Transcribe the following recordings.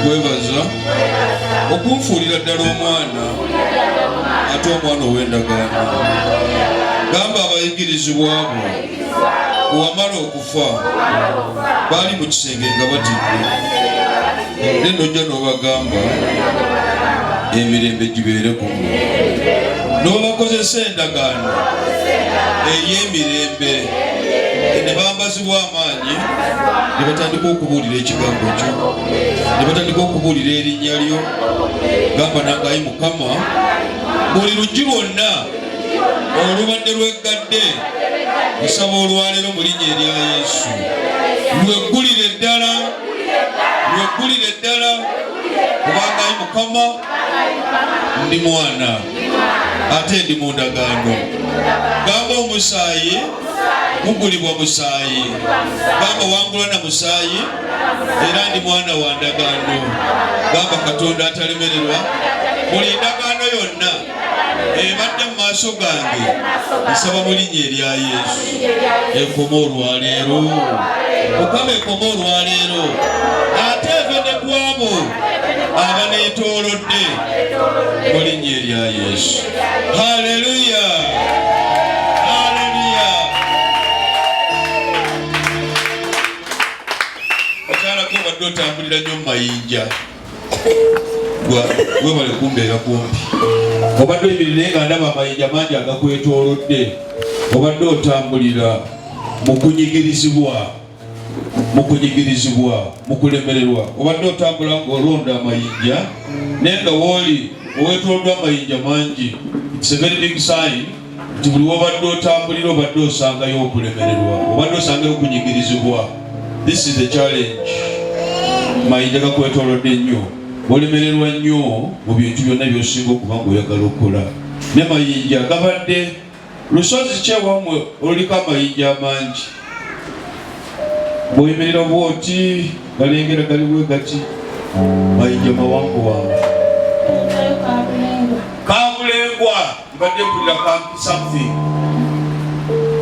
Kwebaza okunfuulira ddala omwana ate omwana ow'endagaano. Gamba abayigirizibwa abo bw'amala okufa baali mu kisenge nga batidde, ne nojja n'obagamba emirembe gibeere kummwe, n'obakozesa endagaano ey'emirembe, ne bambazibwa amaanyi, ne batandika okubuulira ekigambo kyo, ne batandika okubuulira erinnya lyo. Gamba nange ayi Mukama, buli luggi lwonna olubadde lweggadde nsaba olwaleero mu linnya erya Yesu lweggulire ddala, lweggulire ddala, kubanga ayi Mukama ndi mwana ate ndi mu ndagaano. Gamba omusaayi mugulibwa musaayi, gamba wangula na musaayi, era ndi mwana wa ndagaano. Gamba Katonda atalemererwa, buli ndagaano yonna ebadde mu maaso gange nsaba mu linnya erya Yesu ekoma olwaleero. Mukama ekoma olwaleero, ate eve ne ku abo abaneetoolodde mu linnya erya Yesu. Haleluya, haleluya. Akyalako obadde otambulira nnyo mu mayinja, webale kumbeera kumpi. Obadde oyimirire nga ndaba amayinja mangi agakwetoolodde, obadde otambulira mu kunyigirizibwa, mu kunyigirizibwa, mu kulemererwa. Obadde otambula ng'olonda amayinja, naye nga wooli oweetooloddwa amayinja mangi. It's a very big sign nti buli wobadde otambulira obadde osangayo okulemererwa, obadde osangayo okunyigirizibwa. This is the challenge. Mayinja gakwetoolodde nnyo, olemererwa nnyo mu bintu byonna by'osinga okuba ng'oyagala okukola. Ne mayinja gabadde lusozi kyewamwe oluliko amayinja amangi, bw'oyimirira bw'oti galengera gali bwe gati, mayinja mawanguwangu. Kabulengwa mbadde mpulira kampi something.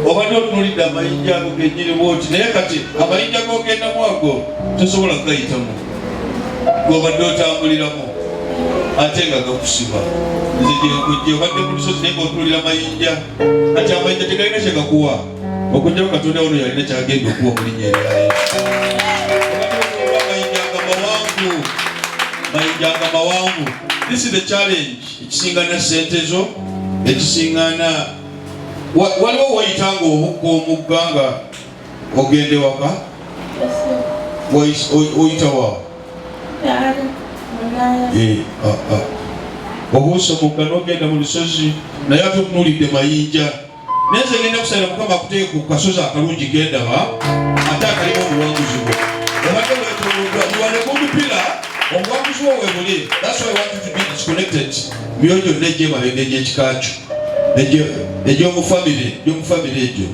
Obadde otunulidde amayinja ago gennyini bw'oti, naye kati amayinja g'ogendamu ago tosobola kugayitamu, g'obadde otambuliramu ate nga gakusiba. Nze gye obadde ku lusozi naye ng'otunulira amayinja, kati amayinja tegalina kye gakuwa, okugyamu Katonda ono yalina kyagenda okuwa mu linnya erya Yesu. Amayinja nga mawanvu, amayinja nga mawanvu. This is the challenge. Ekisingana ssente zo, ekisingana waliwo wayitanga obukka omugga nga ogende waka, oyita wa obuusa omugga n'ogenda mu lusozi, naye ate otunulidde mayinja. Naye nze genda kusabira Mukama akuteeke ku kasozi akalungi gendaba ate akalimu obuwanguzi bwo. Obadde weetooloddwa liwane kumupira obuwanguzi bwo weebuli. That's why I want you to be disconnected. Myoyo gyonna egy'emabega egy'ekika kyo, egy'omufamire egyo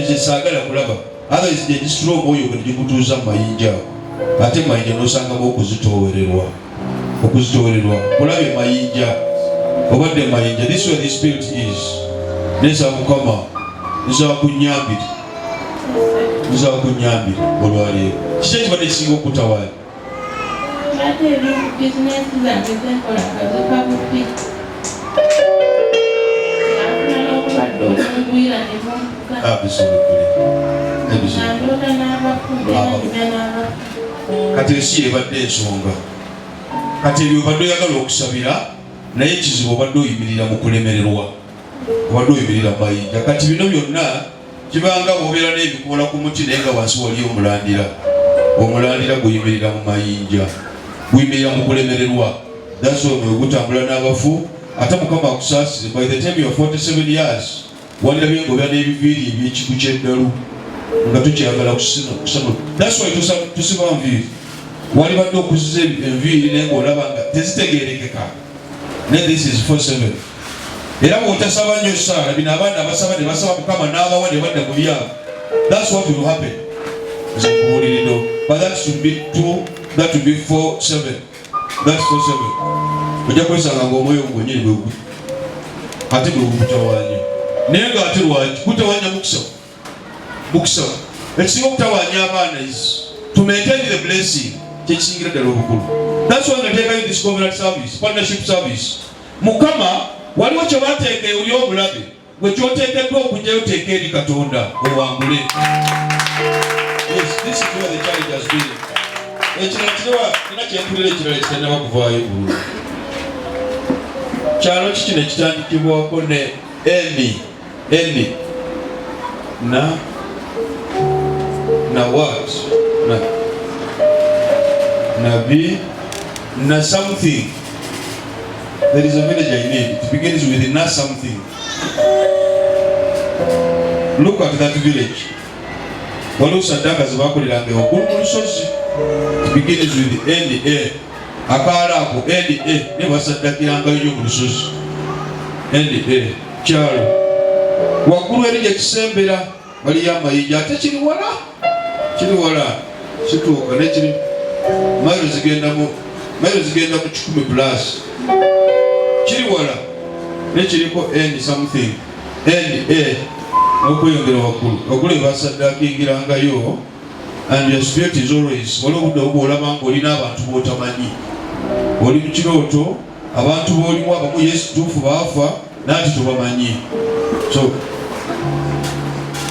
gyesaagala kulaba. Otherwise gye gisitula omwoyo gwe negikutuuza mu mayinja ago, ate mayinja n'osangamu okuzitoowererwa kulaba emayinja. Obadde mayinja, this way the spirit is. Nensaba Mukama, nsaba kunnyambire olwaleero. Kiki ekibadde kisinga okutawaanya? Kati ensi ebadde ensonga, kati ebyo obadde oyagala okusabira, naye ekizibu obadde oyimirira mu kulemererwa, obadde oyimirira mayinja. Kati bino byonna kibanga bw'obeera n'ebikoola ku muti naye nga wansi wali omulandira guyimirira mu mayinja, guyimirira mu kulemererwa. That's why gutambula n'abafu, ate Mukama akusaasire. By the time you are 47 years walirabye ng'obeera n'ebiviiri eby'ekigu ky'eddalu nga tukyagala kusana. That's why tusiba nviiri. Walibadde okuziza enviiri naye ng'olaba nga tezitegeerekeka. Naye this is 47. Era bw'otasaba nnyo saala, bino abaana abasaba ne basaba Mukama n'abawa ne badda mu byabo. That's what will happen. But that should be 2, that will be 4, 7. That's 4, 7. ojja kwesanga ng'omwoyo gwennyini bwe guli ate bwe gukutawaanya naye ng'ate lwaki kutawaanya mukisa ekisinga okutawaanya abaana to maintain the blessing kyekisingira ddala obukulu. That's why nateekayo this covenant service, partnership service. Mukama waliwo kye bateeka eri obulabe gwe kyoteekeddwa okujjayo teeka eri Katonda owangule. Yes, this is where the challenge has been. Ekirala kina kyempulira ekirala ekitannaba kuvaayo bululu. Kyalo kiki ne kitandikibwako ne eni na what na be na something. There is a village I need. It begins with na something. Look at that village. Waliwo saddaaka ze baakoleranga waggulu mu lusozi. It begins with NA. Akaala ako NA ne basaddakiranga nnyo mu lusozi. NA kyalo waggulu eri gye kisembera waliyo amayinja ate kiri wala kituuka nekiri mailo zigenda mu 10 plus kiri wala nekiriko N something NA n'okweyongera waggulu basaddakingirayo. And your spirit is always waliwo obudde obwolaba ng'olina abantu b'otamanyi oli mu kirooto abantu b'olimu abamu Yesu tuufu baafa nanti tobamanyi. So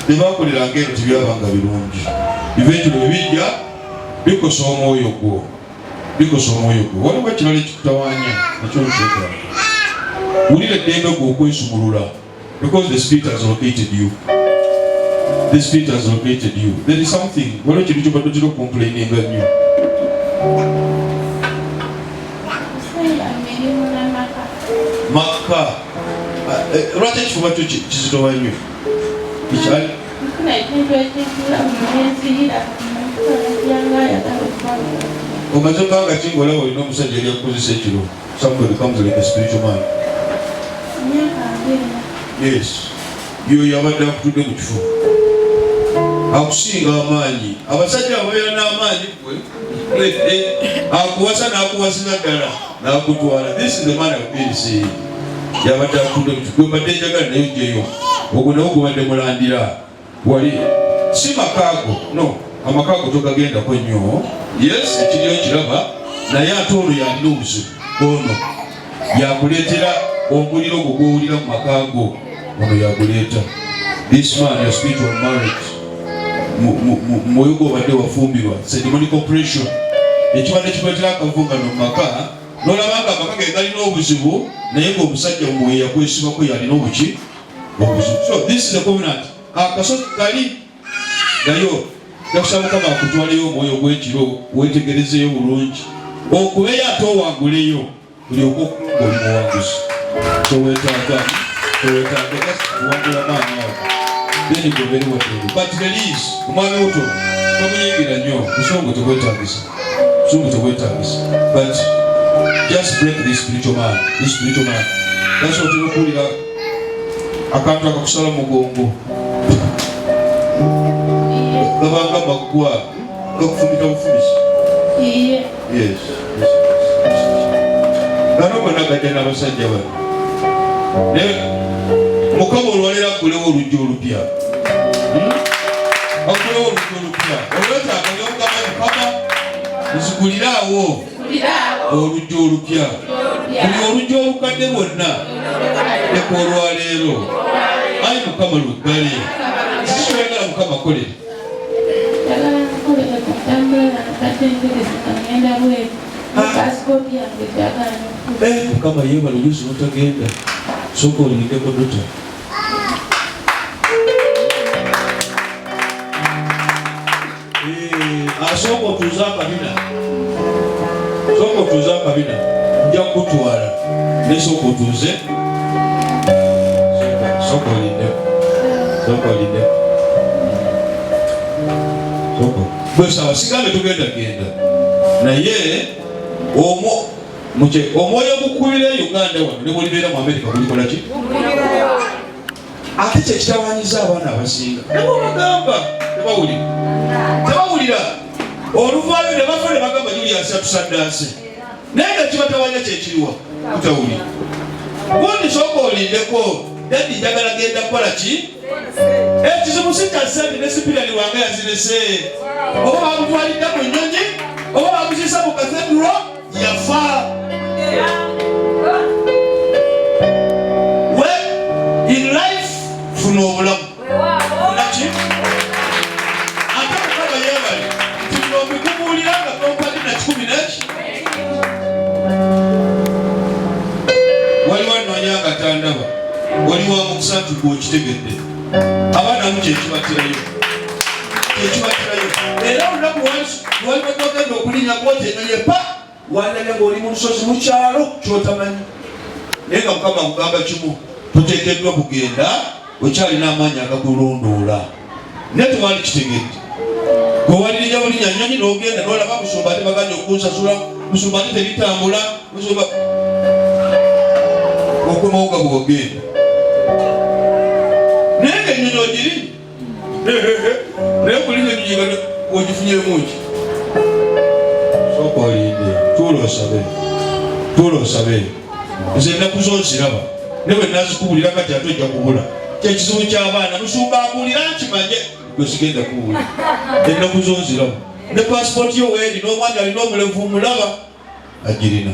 bye baakoleranga eno tebyabanga birungi. Eventually bijja bikosa omwoyo gwo. Waliwo ekirala ekikutawaanya ekyo lukyetaaga. Wulira eddembe gwe okwesumulula because the spirit has located you. The spirit has located you. There is something. Waliwo kintu kyobadde otera okumplaininga nnyo. Maka lwaki ekifuba kyo kizitowa nnyo? Omaze okubanga ki ng'olaba olina omusajja eri akukozesa ekiro? Somebody becomes like a spiritual man. Yes. Yoyo abadde akutudde mu kifo akusinga amaanyi. Abasajja ababeera n'amaanyi gwe akuwasa n'akuwasiza ddala n'akutwala. This is the man of BC. Yabadde akutudde mu kifo badde njagala naye ojjeyo ogwo nawo gubadde mulandira wali si makaago no amakaago togagendako nnyo. Yes, ekiriyo kiraba naye ate ono yalina obuzibu ono yakuleetera omuliro gwo gwowulira mu makaago ono yaguleeta. This man your spiritual marriage mwoyo gw'obadde wafumbirwa it's a demonic oppression. Ekibadde kikuleetera akavungano mu maka n'olabanga amaka ge galina obuzibu naye ng'omusajja mwoyo yakwesibako yalina obuzibu. So this is a covenant. Akasozi kali gayo yakusaba Mukama akutwaleyo omwoyo gw'ekiro weetegerezeyo bulungi okubeyo ate owanguleyo bulyoka okulunga oli muwanguzi. Towetaaga wangula maani awo then go very well. But there is omwami oto tomuyingira nnyo kusonga tewetagisa but just break this spiritual man. That's what you okuwulira akantu akakusala mugongo gabanga maggwa gakufumita bufumisi. Yes. Gano gonna gajja n'abasajja bano naye Mukama olwalira akulewo oluggi olupya. Akulewo oluggi olupya olwetaaga Mukama nziguliraawo oluggi olupya. Buli oluggi olukadde bwonna leka olwaleero ayi Mukama luggale. Kiki ky'oyagala Mukama akolere? Mukama yeebala oluusi lwotagenda sooka olindeko dota. Asooka otuuze akabina nja kukutwala naye sooka otuuze sooka olindeko bwe sawa sigambe tugenda naye omwoyo ogukubira Uganda wano ne bwolibeera mu Amerika gulikola ki? Ate kyekitawanyiza abaana abasinga nebwobagamba tebawulira oluvaayo ne bafa ne bagamba Julius atusaddaase naye nga kibatawanya kyekiriwa utawuli gundi sooka olindeko dadi njagala genda kukola ki ekizibu si kya ssente ne sipirali wange yazirese oba bamutwalidde mu nnyonyi oba bamuziisa mu kathedro yafa we in life funa obulamu funaki ate mukama yeebale nti nomikubuulira nga tompadi na 11 waliwo anoonya nga tandaba waliwo amukisa nti gwokitegedde abaanamu kyekibatirayo era olunaku waliwetogenda okulinya kwotenonye pa wandage ngaoli mu lusozi mukyalo kyotamanyi naye nga mukama kugamba kimu tuteekeddwa kugenda wekyalina amaanyi agakulondoola naye tewali kitegedde gwewalirinya bulinya nyonyi nogenda nolaba musumba ate baganya okunsasula musumba ate teritambula musumba okumawuga bwogenda naye nga ennyonyi ogiri naye kulinya ennyonyi ogifunyemungi sooka olinde tuula osabe nze ennaku zonziraba ne bwe nazikubulira kati ate ojja kubula kyekizibu ky'abaana musumba abuulira nkimanye gwesigenda kuwula ennaku zonziraba ne pasipooti yo weeri n'omwana alina omulevu mulaba agirina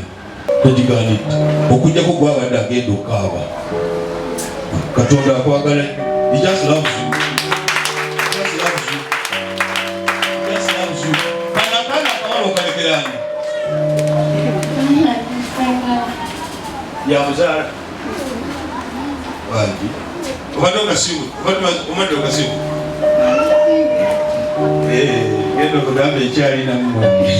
tegiganidde okujjako gwabadde agenda okaaba katonda akwagala he just loves you kana akawala okalekerani yamuzaala wangi obadde okasibu omadde okasibu genda okugamba ekyalina mmogi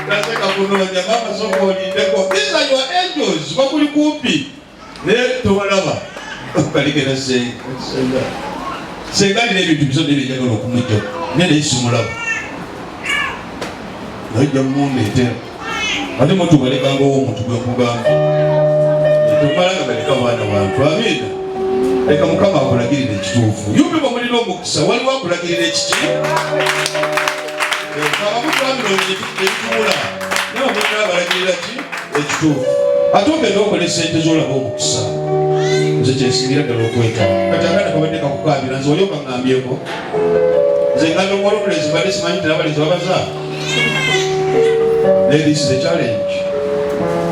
taseka kunoonya mama soka olindeko these are your angels bakuli kumpi naye tobalaba okalekera senga alina ebintu bisonde byenjagala okumujjako naye naye simulaba najja mundeetera ate mutubalekanga omuntu gwekugamba tumalanga baleka abaana bantu abiina leka mukama akulagirira ekituufu yubi bamulina omukisa waliwo akulagirira ekiki abamutwamironye ebituula naye bamulina abalagirira ki ekituufu ate ogenda okola esente zolaba omukisa nze kyensingira ddala okwetaba kati akaana kabadde kakukabira nze oli okaŋŋambyeko nze ngamba omuwala omulezi mbadde simanyi tera abalezi babazaala naye this is the challenge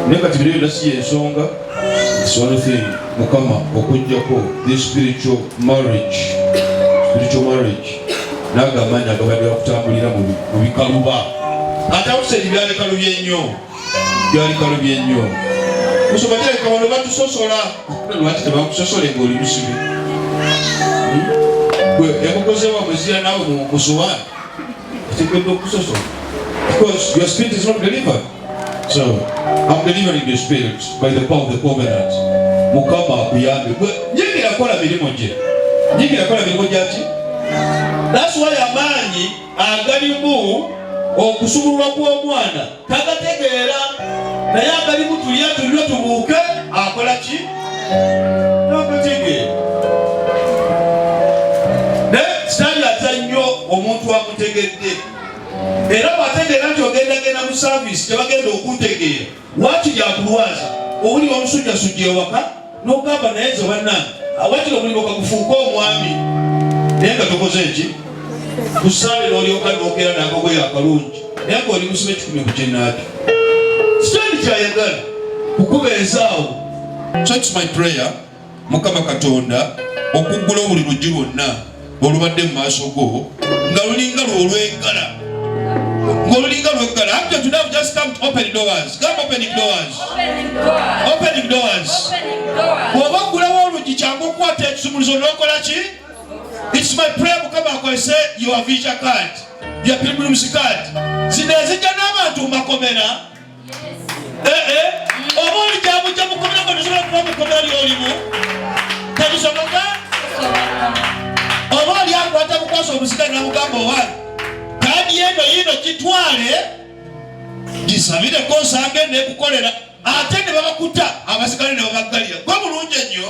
naye kati biro byonna si yensonga it's one thing mukama okujjako this spiritual marriage naga amaanyi agabadde bakutambulira mu bikaluba ate abuseeri byali kalubye nnyo musoma tereka wano batusosola lwaki tebakusosole ngaoli musibe emukozewa mwezira nawe musuwaani etekedde okusosola because your spirit is not delivered. So I'm delivering your spirit by the power of the covenant. Mukama akuyambe nyigira kola milimo gye ati that's why amaanyi agalimu okusubulwa kw'omwana tagategeera naye agalimu tulya tubuuke akola ki nokutegeera naye sitali ata nnyo omuntu amutegedde era bwategeera nti ogendagenda mu saavisi tebagenda okutegeera waki gyakulwaza obuli omusujjasujja ewaka n'ogamba naye nze bannange awatira omulimu kagufuuka omwami naye nga tokoze eki kusaale n'olyoka n'okeera n'akagoye akalungi naye nga oli musibe 10 ku kyennaaki kitandi kyayagala kukubeezaawo. So it's my prayer mukama katonda okuggula buli luggi lwonna olubadde mu maaso go nga lulinga lwolwegala after today we just come to open doors. Come opening doors. Wabagulawo olugi kyangu okukwata ekisumuluzo n'okola ki? It's my prayer mukama akozese your visa card, your pilgrim's card. Zino ezijja n'abantu mu makomera. Oba oli kyamujja mukomera nga tosobola kuba mukomera ly'olimu tebisoboka. Oba oli akwata mukwasa omusigani n'amugamba owani kandi eno yino kitwale gisabireko osange nekukolera ate ne babakuta abasigale ne babaggalira gwe bulungi ennyo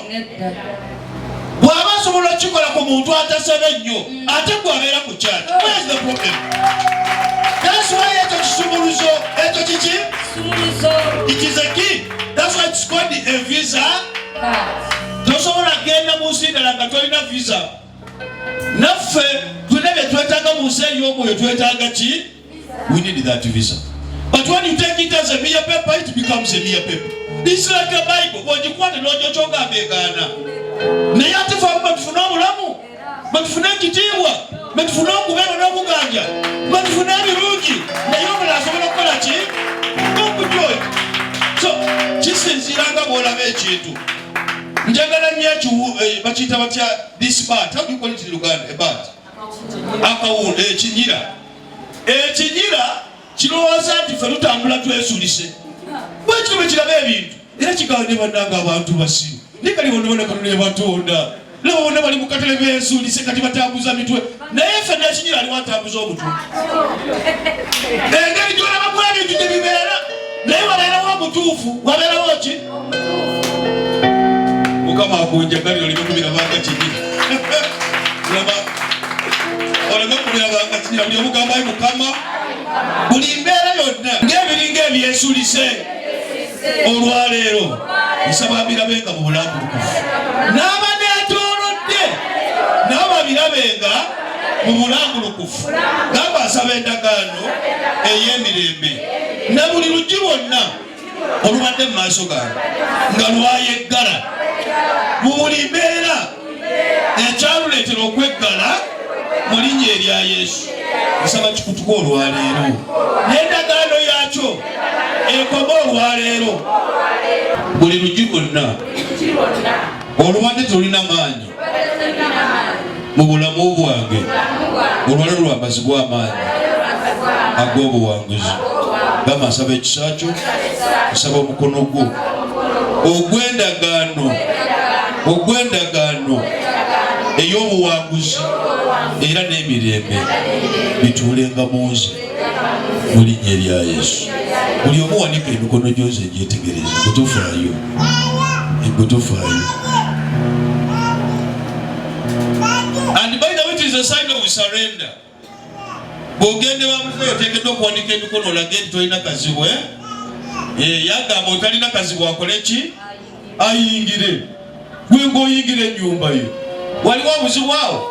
bw'aba asobola okukikola ku muntu atasaba nnyo ate gwabeera ku kyaki. Where's the problem? That's why ekyo kisumuluzo. Ekyo kiki? It is a key. That's why it's called a visa. Tosobola genda mu nsi ndala nga tolina visa. Naffe tulina bye twetaaga mu nsi ey'omwoyo twetaaga ki? We need that visa. But when you take it as a mere paper, it becomes a mere paper. It's like a Bible. Bw'ogikwata n'ogyokyogamba egaana. Naye ate ffe batufune obulamu, batufune ekitiibwa, batufune okubeera n'okuganja, batufune ebirungi, naye omulala asobola okukola ki? Okujooja. So kisinziira nga bw'olaba ekintu. Njagala nnyo bakiyita batya this bat. How do you call it in Uganda? A bat. Akawunda, ekinyira. Ekinyira kirowooza nti ffe tutambula twesulise. Bwekyo bwe kiraba ebintu. Era kigaana ne bannanga abantu basiru. Nikali bonna Katonda Batonda. Leo bonna bali mu katale beesuulise kati batambuza mitwe. Naye ffe n'ekinyira aliwo atambuza omutwe. Engeri gy'olaba mu ebintu gye bibeera. Naye wabeerawo omutuufu. Wabeerawo ki? Mukama akunjagalira oleme kubirabanga kinyira. Oleme kubirabanga kinyira. Buli omugamba ayi Mukama. Buli mbeera yonna ng'ebiringa ebyesuulise olwaleero nsaba babirabenga mu bulambulukufu. N'abaneetoolodde nabo babirabenga mu bulambulukufu. Gamba asaba endagaano ey'emirembe na buli luggi lwonna olubadde mu maaso gange nga lwayeggala mu buli mbeera ekyaluleetera okweggala mu linnya erya Yesu. Nsaba kikutuka olwaleero n'endagaano yakyo ekoma olwaleero. Buli luggi lwonna olubadde tolina maanyi mu bulamu bwange olwaleero lwambazibwa amaanyi ag'obuwanguzi. Gamba nsaba ekisa kyo, nsaba omukono gwo ogw'endagaano ey'obuwanguzi era n'emirembe bituulenga mu nze mu linnya erya Yesu. Buli omu wanika emikono gy'oze egyetegereza gutufaayo. And by the way, it is a sign of surrender. Bw'ogende bamufe oteekeddwa okuwanika emikono olage nti tolina kazibu. Yagamba otalina kazibu akole ki? Ayingire. Gwe ng'oyingira ennyumba ye. Waliwo obuzibu awo?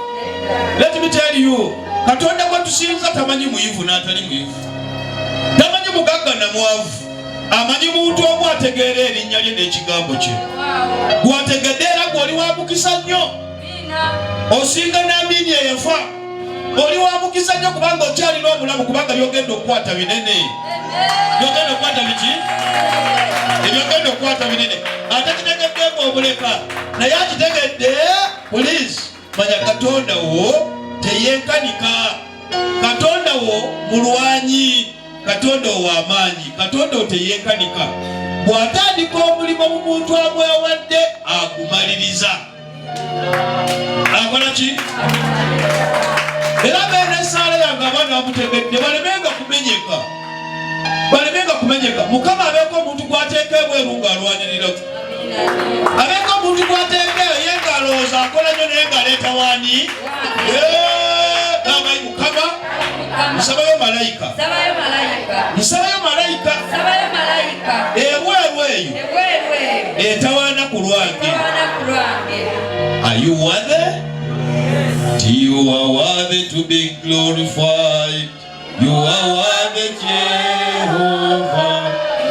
Let me tell you, Katonda gwe tusinza tamanyi muyivu n'atali muyivu. Tamanyi mugagga na mwavu. Amanyi muntu omu ategeera erinnya lye n'ekigambo kye. Gwategedde era gw'oli wa mukisa nnyo. Osinga n'amini eyafa. Oli wa mukisa nnyo kubanga okyalina obulamu kubanga byogenda okukwata binene. Byogenda okukwata biki? Ebyogenda okukwata binene. Ate kitegeddeeko obuleka. Naye akitegedde poliisi. Manya Katonda wo teyenkanika. Katonda wo mulwanyi. Katonda wo amaanyi. Katonda wo teyenkanika. Bw'atandika omulimo mu muntu amwewadde agumaliriza. Akola ki? Era beena essaala yange abaana bamutegedde balemenga kumenyeka. Mukama abeeko omuntu gw'ateeka ebweru ng'alwanirira. Abeeko omuntu gw'ateeka ye ng'alowooza akola nnyo naye ng'aleeta waani. Abayi Mukama nsabayo malayika. Ebweru eyo etawaana ku lwange. Are you worthy? You are worthy to be glorified. You are worthy, Jehovah.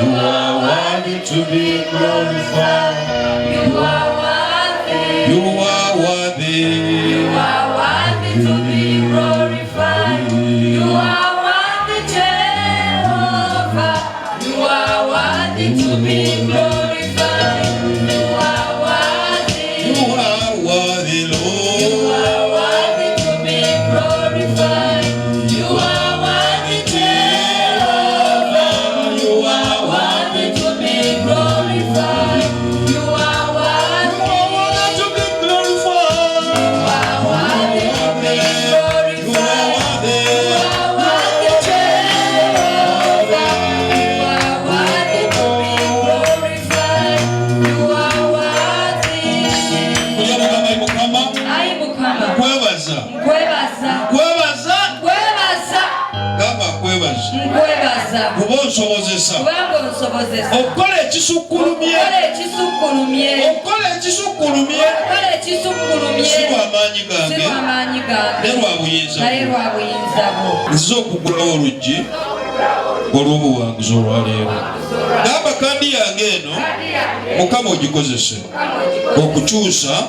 You are worthy to be glorified. You are worthy. You are worthy. You are worthy to be glorified. You are worthy, Jehovah. You are worthy to be glorified. You are worthy. You are worthy, Lord. You are worthy to be glorified. You are worthy, Jehovah. You are worthy to be glorified. You are worthy to be glorified. You are worthy to be glorified. You are worthy, Jehovah. You are worthy to be glorified. kuba onsobozesa okukola ekisukkulumye si lwa maanyi gange naye lwa buyinza bwo. Nziza okugulawo oluggi olw'obuwanguzi olwaleero. Gamba kandi yange eno Mukama ogikozese okukyusa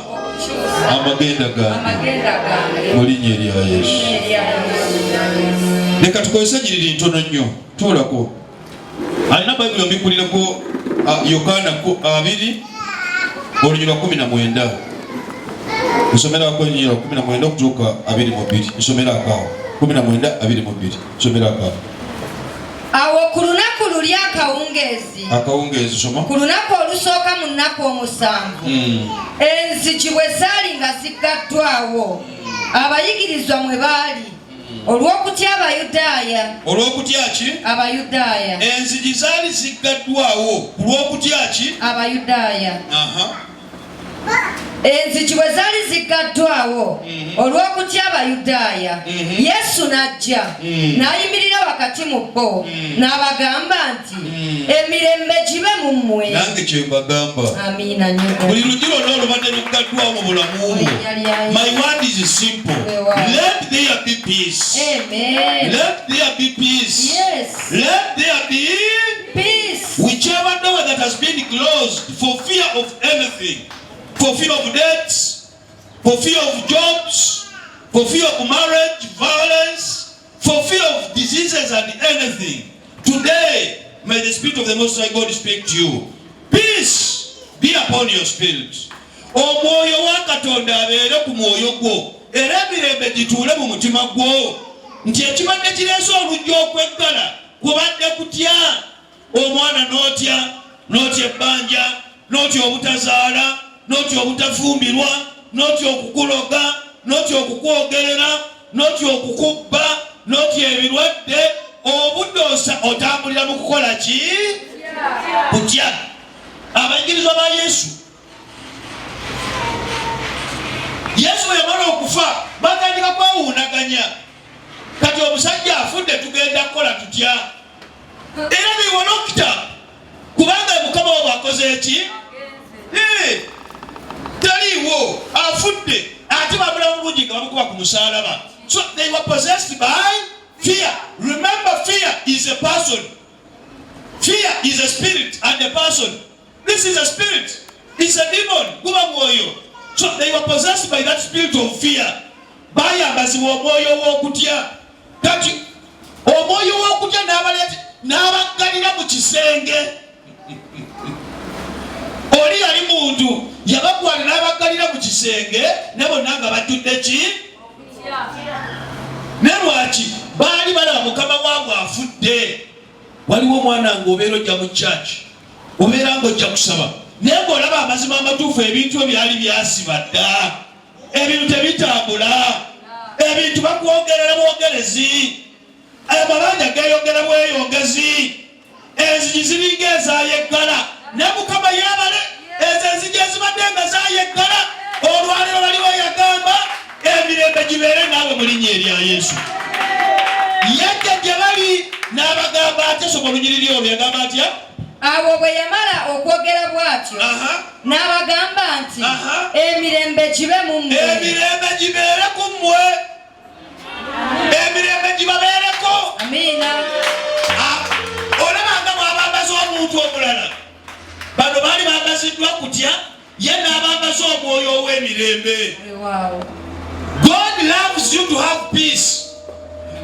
amagenda gange mu linnya erya Yesu. Leka tukozese nyiriri ntono nnyo. Tuulako alina Bayibuli ombikulireko Yokaana 2 olunyiri lwa 19. Nsomeraako olunyiri lwa 19 okutuuka 22. Nsomeraako awo 19:22. Nsomeraako awo ku lunaku luli akawungeezi soma ku lunaku olusooka mu nnaku omusanvu enzigi bwe zaali nga ziggaddwawo abayigirizwa mwe baali olw'okutya Abayudaaya enzigi zaali ziggaddwawo ku lw'okutya ki Abayudaaya enzigi bwe zaali ziggaddwawo olw'okutya Abayudaaya Yesu n'ajja n'ayimirira wakati mu bo n'abagamba nti emirembe gibe mu mmwe. Nange kye mbagamba. Amiina nnyo. Buli luggi lwonna olubadde luggaddwawo mu bulamu bwo. My word is simple. Let there be peace. Amen. Let there be peace. Yes. Let there be peace. Whichever door that has been closed for fear of anything, for fear of debts, for fear of jobs, for fear of marriage, violence, for fear of diseases and anything. Today, may the Spirit of the Most High God speak to you. Peace be upon your spirit. Omwoyo wa Katonda abeere ku mwoyo gwo, era emirembe gituule mu mutima gwo. Nti ekibadde kireese olujja okweggala kubadde kutya omwana n'otya ebbanja, n'otya obutazaala, n'otya obutafumbirwa, n'otya okukuloga, n'otya okukwogerera, n'otya okukubba, n'otya ebirwadde. Obudde otambulira mu kukola ki? Kutya. Abayigirizwa ba Yesu bwe yamala okufa batandika kwewuunaganya. Kati omusajja afudde tugenda kukola tutya? Era they were locked up. Kubanga Mukama wabwe akoze eki? Taliiwo afudde ate babulamu bungi nga bamukuba ku musaalaba. So they were possessed by fear. Remember, fear is a person. Fear is a spirit and a person. This is a spirit. It's a demon. Kuba mwoyo. So they were possessed by that spirit of fear. Bayambazibwa omwoyo w'okutya. Kati omwoyo w'okutya n'abaggalira mu kisenge. Oli yali muntu yabagwala n'abaggalira mu kisenge ne bonna nga bajjudde ki? Ne lwaki baali balaba mukama waabwe afudde. Waliwo omwana ng'obeera ojja mu church, obeera ng'ojja kusaba, naye ng'olaba amazima amatuufu ebintu ebyali byasiba dda, ebintu tebitambula, ebintu bakwogerera bwogerezi, amabanja geeyongera bweyongezi, enzigi ziringa ezaayeggala, ne Mukama yeebale ezo enzigi ezibadde nga zaayeggala, olwaleero waliwo yagamba emirembe gibeere naawe mu linnya erya Yesu. Yajja gye bali n'abagamba ate soma olunyiriri olwo yagamba atya? Awo bwe yamala okwogera bw'atyo n'abagamba nti emirembe gibe mu mmwe. Emirembe gibeere ku mmwe. Emirembe gibabeereko. Amiina. Olabanga bw'abambaza omuntu omulala, bano baali bambaziddwa kutya, ye n'abambaza omwoyo ow'emirembe. God loves you to have peace.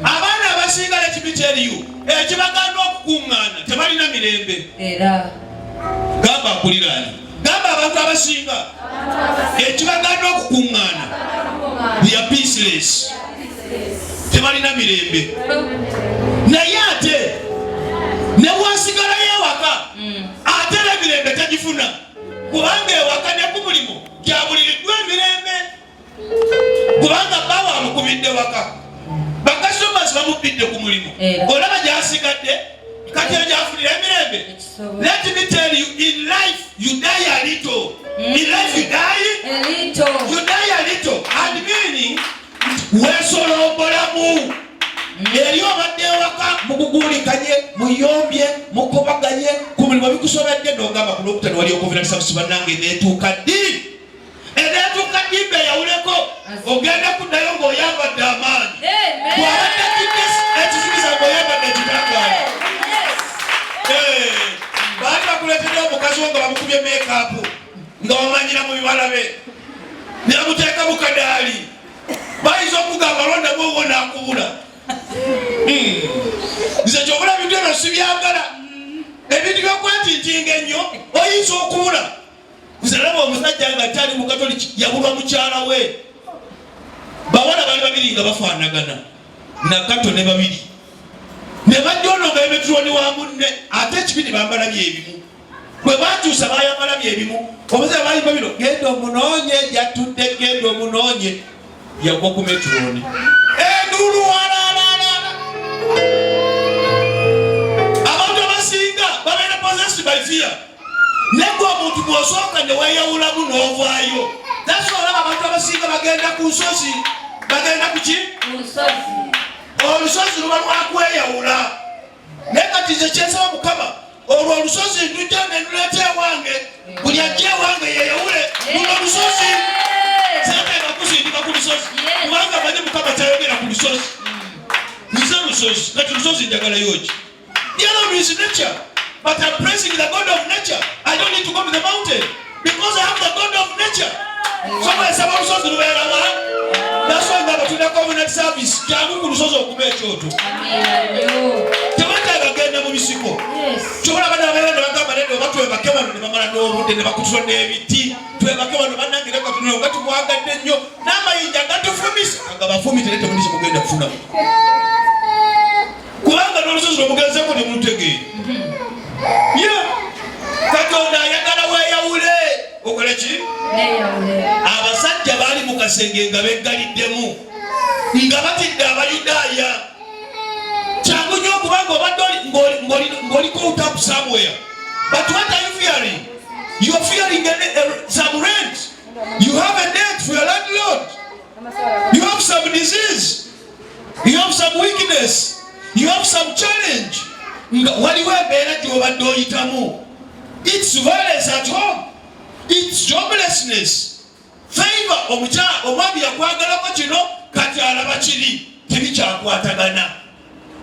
Abaana abasinga let me tell you, ekibaganda okukuŋŋaana tebalina mirembe. Era gamba akuliraani, gamba abantu abasinga ekibaganda okukuŋŋaana, they are peaceless, tebalina mirembe. Naye ate ne bwasigalayo ewaka ate n'emirembe tagifuna, kubanga ewaka ne ku mulimu gyabuliriddwa emirembe, kubanga bawa amukubidde waka. Bakasomasi bamubidde ku mulimu. Olaba gyasigadde kati agyafunira emirembe. Let me tell you, in life you die a little. In life you die a little. You die a little. And meaning weesolombolamu. eriyo abadde waka mugugulikanye muyombye mukobaganye ku mulimu bikusobedde n'ogamba ku lwokutano wali okovera service bannange neetuuka ddi eneetuuka ddi mbe yawuleko ogenda kuddayo ng'oyambadde amaanyi bw'abadde ekizikisa ng'oyambadde ekitangaala baali bakuleetedde omukazi wo nga bamukubye meekaapu nga wamanyira mu bibala be ne bamuteeka mu kadaali bayinza okugamba londamu owo naakubula nze kyobula bintu ebyo sibyagala ebintu byokwetintinga ennyo oyinza okubula nze laba omusajja nga tali mukatoliki yabulwa mukyala we bawala bali babiri nga bafaanagana nakato ne babiri ne bajja ono nga emetroni wa munne ate ekibiri bambala byebimu bwe bakyusa bayambala byebimu omusajja balimba bino genda omunoonye yatudde genda omunoonye yagwa ku metroni endulu walaalala abantu abasinga babeera possessed by fear negwe omuntu bw'osooka ne weeyawulamu n'ovaayo tasolaba abantu abasinga bagenda ku nsozi bagenda ku ki olusozi luba lwakweyawula naye kati nze kyensaba mukama olwo olusozi ndujja ne nduleeta ewange buli ajja ewange yeyawule luno olusozi seeteeka kusindika ku lusozi kubanga manyi mukama kyayogera ku lusozi nze lusozi kati lusozi njagalayo ki the other is nature but I'm praising the God of nature. I don't need to go to the mountain because I have the God of nature. Somebody say olusozi lubeera wa that's why nga batunda covenant service kyangu ku lusozi okuba ekyoto tebataaga genda mu bisiko kyobola bana babeera ne bagamba nende oba twebake wano ne bamala n'obudde ne bakutuswa n'ebiti twebake wano bannange leka tunula nga tumwagadde nnyo n'amayinja gatufumisa nga bafumite ne temundi kimugenda kufunamu kubanga n'olusozi lwomugenzeeko ne mulutegeere katonda ayagala weeyawule okole ki abasajja baali mu kasenge nga beggaliddemu nga batidde abayudaaya kyangu nnyo okubanga obadde ng'oli caught up somewhere but what are you fearing? You are fearing some rent, you have a debt for your landlord, you have some disease, you have some weakness, you have some challenge. Waliwo embeera gy'obadde oyitamu. It's violence at home, it's joblessness. Favor omwami yakwagalako kino kati alaba kiri tebikyakwatagana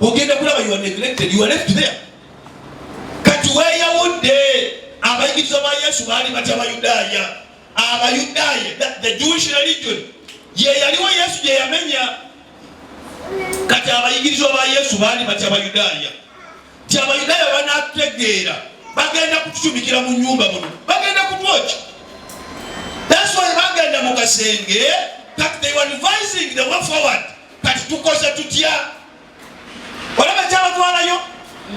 ogenda kulaba you are neglected, you are left there. Kati weeyawudde abayigiriza ba Yesu baali batya Abayudaaya, the Jewish religion ye yaliwo Yesu gye yamenya. Kati abayigiriza ba Yesu baali batya Abayudaaya ti Abayudaaya banaategeera bagenda kututumikira mu nnyumba muno bagenda kutwoki. That's why bagenda mu kasenge kati they were revising the way forward. Kati tukoze tutya olaba kyabatwalayo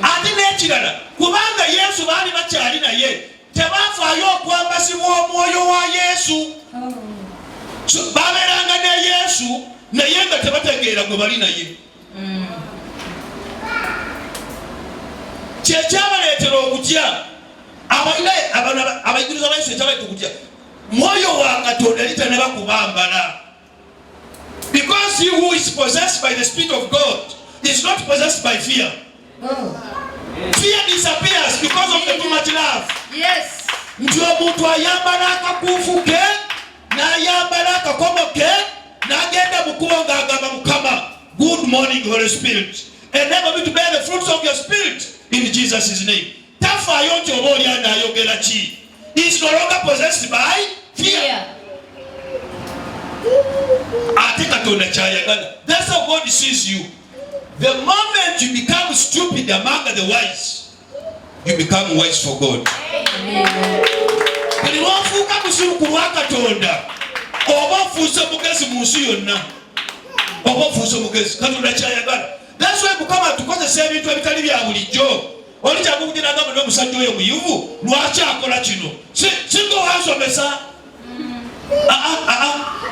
ate n'ekirala kubanga Yesu baali bakyali naye tebafaayo okwambasibwa omwoyo wa Yesu. Babeeranga ne Yesu naye nga tebategeera gwe bali naye. Kyekyabaleetera okutya abayigiriza ba Yesu ekyabaleetera okutya mwoyo wa Katonda yali tanaba kubambala. Because he who is possessed by the Spirit of God is not possessed by fear. Fear disappears because of the too much love. Yes. Nti omuntu ayambala akakuufu ke n'ayambala akakomo ke n'agenda mu kkubo ng'agamba Mukama, good morning Holy Spirit, enable me to bear the fruits of your Spirit in Jesus' name. Tafaayo nti oba oli anaayogera ki. He is no longer possessed by fear. Ate Katonda kyayagala. That's how God sees you. The moment you become stupid among the wise, you become wise for God. Buli lwofuuka musiru ku lwa Katonda oba ofuuse mugezi mu nsi yonna, oba ofuuse mugezi. Katonda kyayagala. That's why Mukama tukozesa ebintu ebitali bya bulijjo. Oli kyakukugira nga muno omusajja oyo muyivu lwaki akola kino singa wansomesa.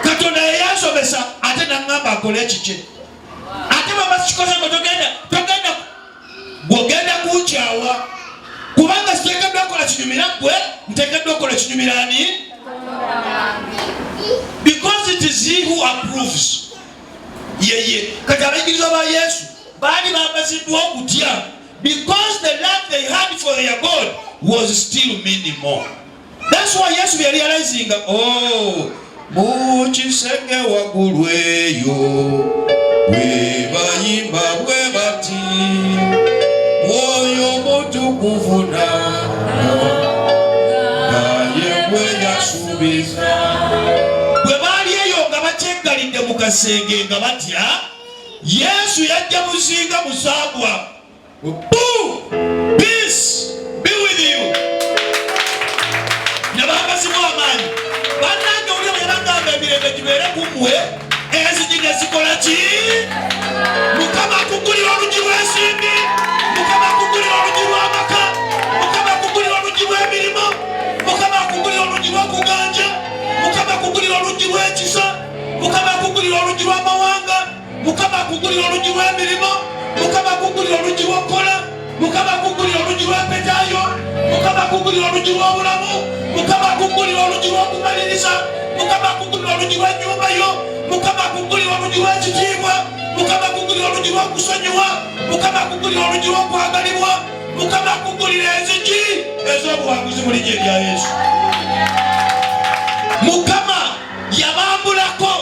Katonda yeyansomesa ate naŋŋamba akole ekiki. Ate baba kikoze ngo togenda gwogenda kunkyawa kubanga siteekeddwa okola kinyumira gwe nteekeddwa okola kinyumira ani? Because it is he who approves. Yeye kati abayigiriza ba Yesu bali bambazibwa okutya, because the love they had for their God was still minimal. That's why Yesu we are realizing, oh, mukisenge waggulu eyo bwe bayimba bwe bati mwoyo mutukuvu naye bwe yasuubiza. Bwe baali eyo nga bakyeggalidde mu kasenge nga batya, Yesu yajja muzinga musagwa. Peace be with you. Nabambazibwa amaanyi. Bannange oli yabagamba emirembe gibeere ku mmwe, enzigi zikola ki? Mukama akugulira oluggi lw'ensimbi, Mukama akugulira oluggi lw'amaka, Mukama akugulira oluggi lw'emirimu, Mukama akugulira oluggi lw'okuganja, Mukama akugulira oluggi lw'ekisa, Mukama akugulira oluggi lw'amawanga, Mukama akugulira oluggi lw'emirimu, Mukama akugulira oluggi lw'okukola, Mukama akugulira oluggi lw'empetaayo, Mukama akugulira oluggi lw'obulamu, Mukama akugulira oluggi lw'okumaliriza, Mukama akugulira oluggi lw'ennyumba yo, Mukama akugulira oluggi lw'ekitiibwa, Mukama akugulira oluggi lw'okusonyiwa, Mukama akugulira oluggi lw'okwagalibwa, Mukama akugulira enzigi ez'obuwanguzi mu linnya erya Yesu. Mukama yabambulako.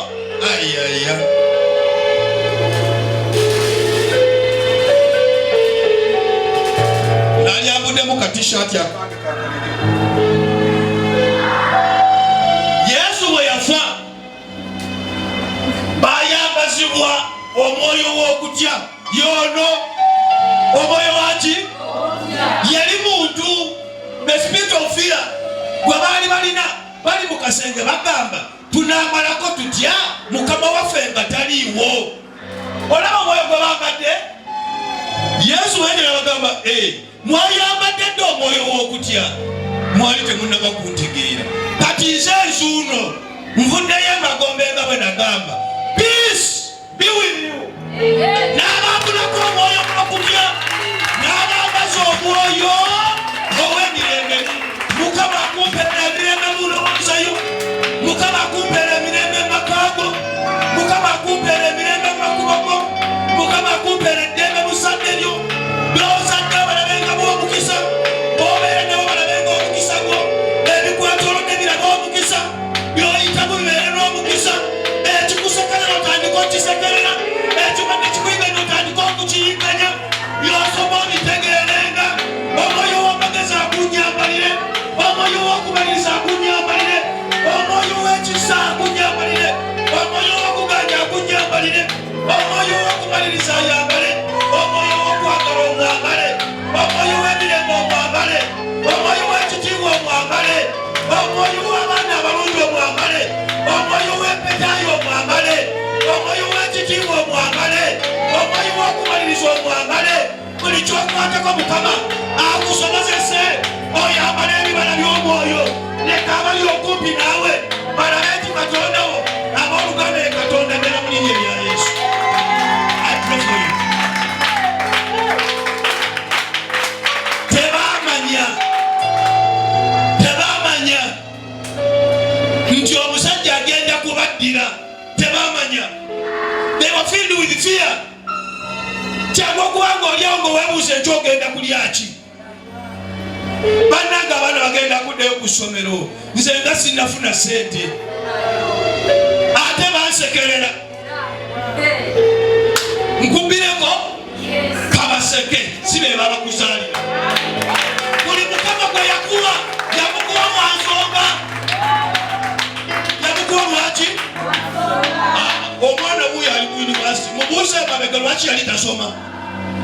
Ayaya. Naliambuddemu ka t-shirt akange kakaleke. Yesu bwe yafa bayambazibwa omwoyo w'okutya. Yono omwoyo waki? Yali muntu, the spirit of fear. Gwe baali balina bali mu kasenge bagamba tunaamalako tutya Mukama waffe nga taliiwo. Olaba omwoyo gwe bambadde? Yesu wendera bagamba mwayambadde dde omwoyo w'okutya, mwali temunnaba kuntegeera. Kati nze nzuuno nvuddeyo emagombe nga bwe nagamba, peace be with you. N'abambulako omwoyo gw'okutya, n'abambaza omwoyo ow'emirembe. Mukama akumpeera emirembe mu ndowoozayo, Mukama akumpeera emirembe mu makaago, Mukama akumpeera emirembe mu makubo go, Mukama akumpeera eddembe mu sadde lyo. By'ozadde balabenga bw'omukisa, b'obeera nabo balabenga omukisa gwo, ebikwetolodde birabe omukisa, by'oyitamu bibeere n'omukisa, ekikusekerera otandika okisekerera, ekibadde kikuyiganya otandika okukiyigganya, by'osoma obitegeerenga. Omwoyo w'amagezi akunyambalire, omwoyo w'okumaliriza akunyambalire, omwoyo w'ekisa akunyambalire, omwoyo w'okuganja akunyambalire, omwoyo w'okumaliriza ayambale, omwoyo w'okwagala omwambale, omwoyo w'emirembe omwambale, omwoyo w'ekitiibwa omwambale, omwoyo w'abaana abalungi omwambale, omwoyo w'empetaayo omwambale, omwoyo w'ekitiibwa omwambale, omwoyo w'okumaliriza omwambale. Buli kyokwatako Mukama akusobozese oyambale ebibala by'omwoyo. Leka abali okumpi naawe balabe nti Katonda wo abooluganda ye Katonda ddala mu linnya erya Yesu. I pray for you. Tebamanya nti omusajja agenda kubaddira. Tebamanya. They were filled with fear. Kyagwa kubanga olyawo ng'oweebuuza ekyogenda kulya ki? Bannange abaana bagenda kuddayo ku ssomero, nze nga sinnafuna ssente, ate bansekerera. Nkubireko kabaseke, si be babakuzaalira. Buli Mukama gwe yakuwa, yamukuwa mwa nsonga. Yamukuwa lwaki? Omwana wuyo ali ku yunivasite, mubuuze emabega lwaki yali tasoma?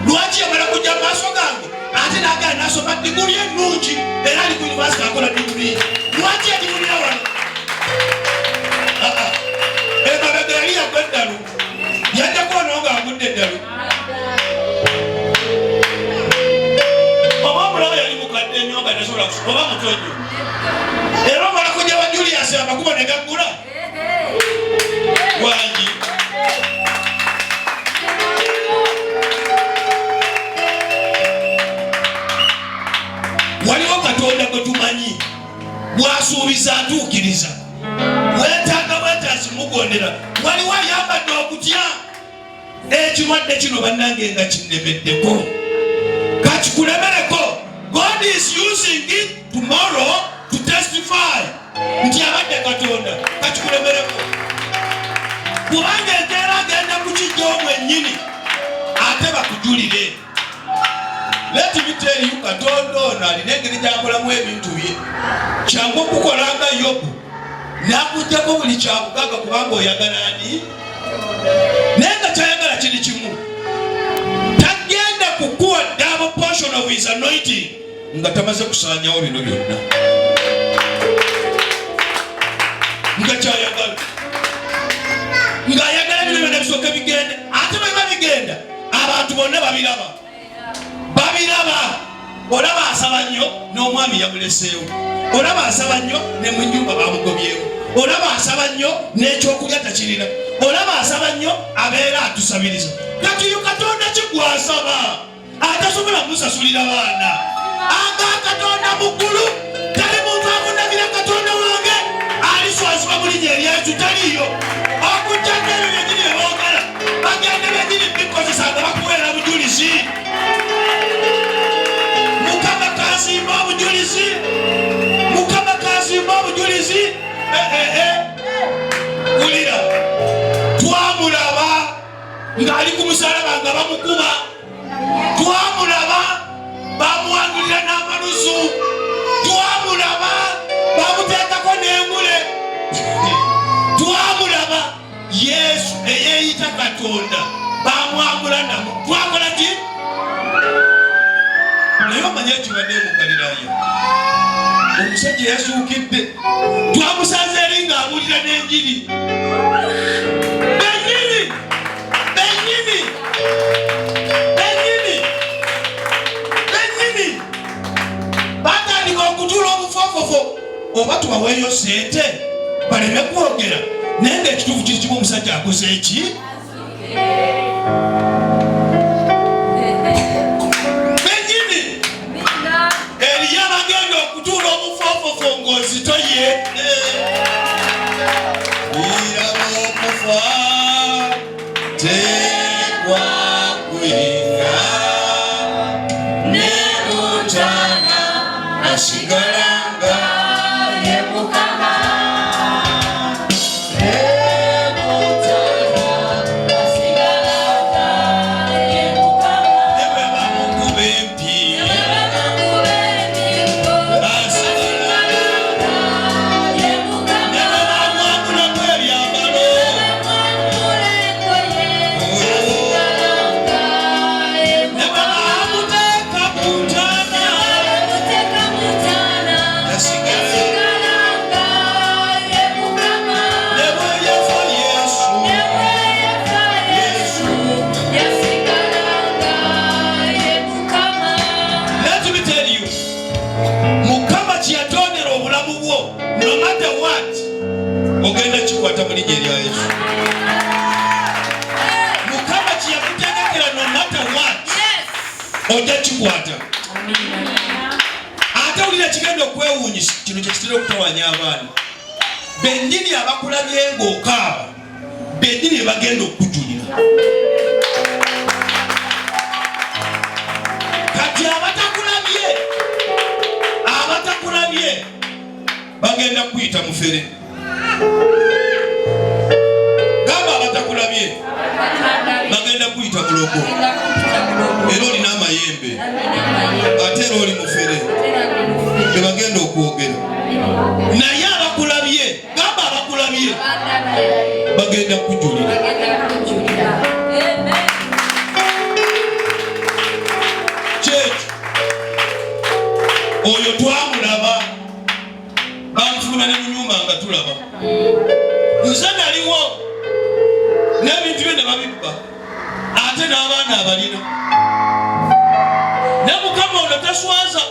Lwaki yamala kujja mu maaso gange ate n'agala n'asoma diguli ennungi era ali ku yunivasite akola diguli? Lwaki yagibulira wano? Emabega yali yagwa eddalu, yajjako ono ng'agudde eddalu. Oba omulaba yali mukadde nnyo nga tasobola kusoma, oba muto nnyo. Era omala kujja wa Julius amakubo ne gaggula. Wangi. Waliwo Katonda gwe tumanyi, bw'asuubiza atuukiriza. Weetaaga bwetaasi mugondera. Waliwo ayambadde okutya, ekirwadde kino bannange nga kinnemeddeko kakikulemereko. God is using it tomorrow to testify nti abadde Katonda. Kakikulemereko kubanga enkeera agenda kukijjawo mwennyini ate bakujulire. Let me tell you, Katonda ono alina engeri gy'akolamu ebintu bye. Kyangu okukola nga Yobu n'akuggyako buli kyabugaga kubanga oyagala ani. Naye nga kyayagala kiri kimu, tagenda kukuwa double portion of his anointing nga tamaze kusaanyawo bino byonna. Nga kyayagala ng'ayagala bino byonna bisooke bigende, ate bwe babigenda abantu bonna babiraba. Olaba asaba nnyo n'omwami yamuleseewo, olaba asaba nnyo ne mu nnyumba bamugobyewo, olaba asaba nnyo n'ekyokulya takirina, olaba asaba nnyo abeera atusabiriza. Kati yu Katonda kigwasaba atasobola musasulira baana. Aga Katonda muggulu, tali muntu akunamira Katonda wange aliswazibwa mu linnya eryesu taliyo. Okujjako ebyo byennyini bye boogala bagende bennyini bikozesa nga bakuweera bujulizi. Mukama kazimba obujulizi, Mukama kazimba obujulizi. Wulira, twamulaba ng'ali ku musalaba nga bamukuba, twamulaba bamuwangulira n'amalusu, twamulaba bamuteekako n'engule, twamulaba Yesu eyeeyita Katonda bamwambula namu. Twakola ki? Naye omanye ekibadde mu Galiraaya omusajja yazuukidde, twamusanze eri ng'abulira n'enjiri. Bennyini batandika okutuula obufofofo oba tubaweeyo sente baleme kwogera, naye ng'ekituufu kiri kimu omusajja akoze eki? Eriyo abagenda okutuula obufofofo ng'ozitoye. Iraba okufa tekwa kwinga ne mutana asigalanga ye Mukama. Ogenda kikwata mu linnya erya Yesu. Mukama kyeyakutegekera no matter what, ojja kikwata. Ate olina kigenda okwewuunyisa, kino kyekitera okutawanya abaana. Bennyini abakulabye ng'okaaba, bennyini bagenda okukujulira. Kati abatakulabye bagenda kuyita mufere. Gamba abatakulabye bagenda kuyita mulogo, era olina amayembe ate era oli mufere, tebagenda okwogera. Naye abakulabye, gamba abakulabye bagenda kujulira. Kyekyo oyo twamulaba bamufuluma ne mu nyumba nga tulaba. Nze naliwo n'ebintu bye ne babibba, ate n'abaana abalina. Ne Mukama ono taswaza,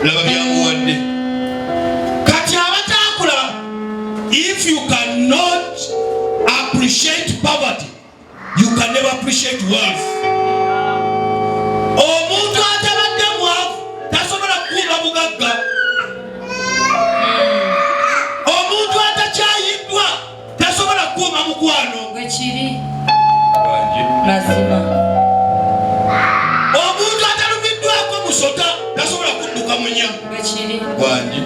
laba byamuwadde. Kati abatakulaba, if you cannot appreciate poverty, you can never appreciate wealth. Omuntu atabadde mwavu tasobola kukuuma bugagga. Omuntu atakyayiddwa tasobola kukuuma mukwano. omuntu atalumiddwako musota tasobola kudduka munya wangi.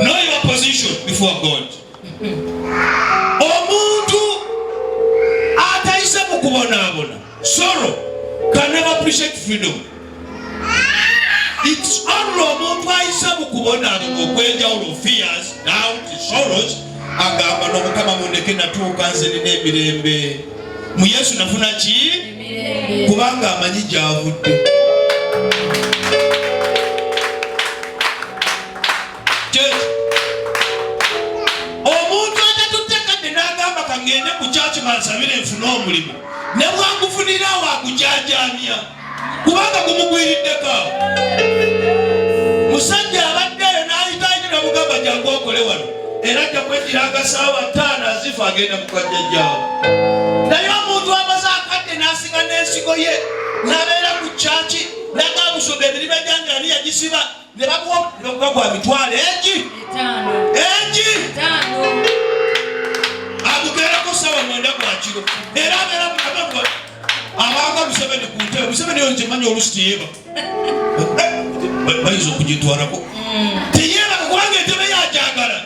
Know your position before God. Omuntu atayise mu kubonaabona, sorrow can never appreciate freedom. It's only omuntu ayise mu kubonaabona okwenjawulo, fears, doubt, sorrows, agamba n'Omukama mundeke natuuka nze nina emirembe. Mu Yesu nafuna ki? Kubanga amanyi gy'avudde. Omuntu atatutte kadde n'agamba kangende ku kyaki mansabire nfune omulimu, ne bwagufunira waagujaajamya kubanga gumugwiriddeko. Musajja abaddeyo n'ayitayo n'amugamba jangu okole wano, era ajja kwejjira agasaawa 5 azifa agenda mu kajjajjaawo. Naye omuntu amaze akadde n'asiga n'ensigo ye n'abeera ku kyaki n'agaamusoga emirimu egyange ani yagisiba ne bamuwa gwa mitwalo egi agugerako sawa 9 gwa kiro, era abeera mukamaga abanga Museveni ku ntebe. Museveni yo nje manyi olusi teyeeba bayinza okugitwalako teyeeba kubanga entebe yagyagala.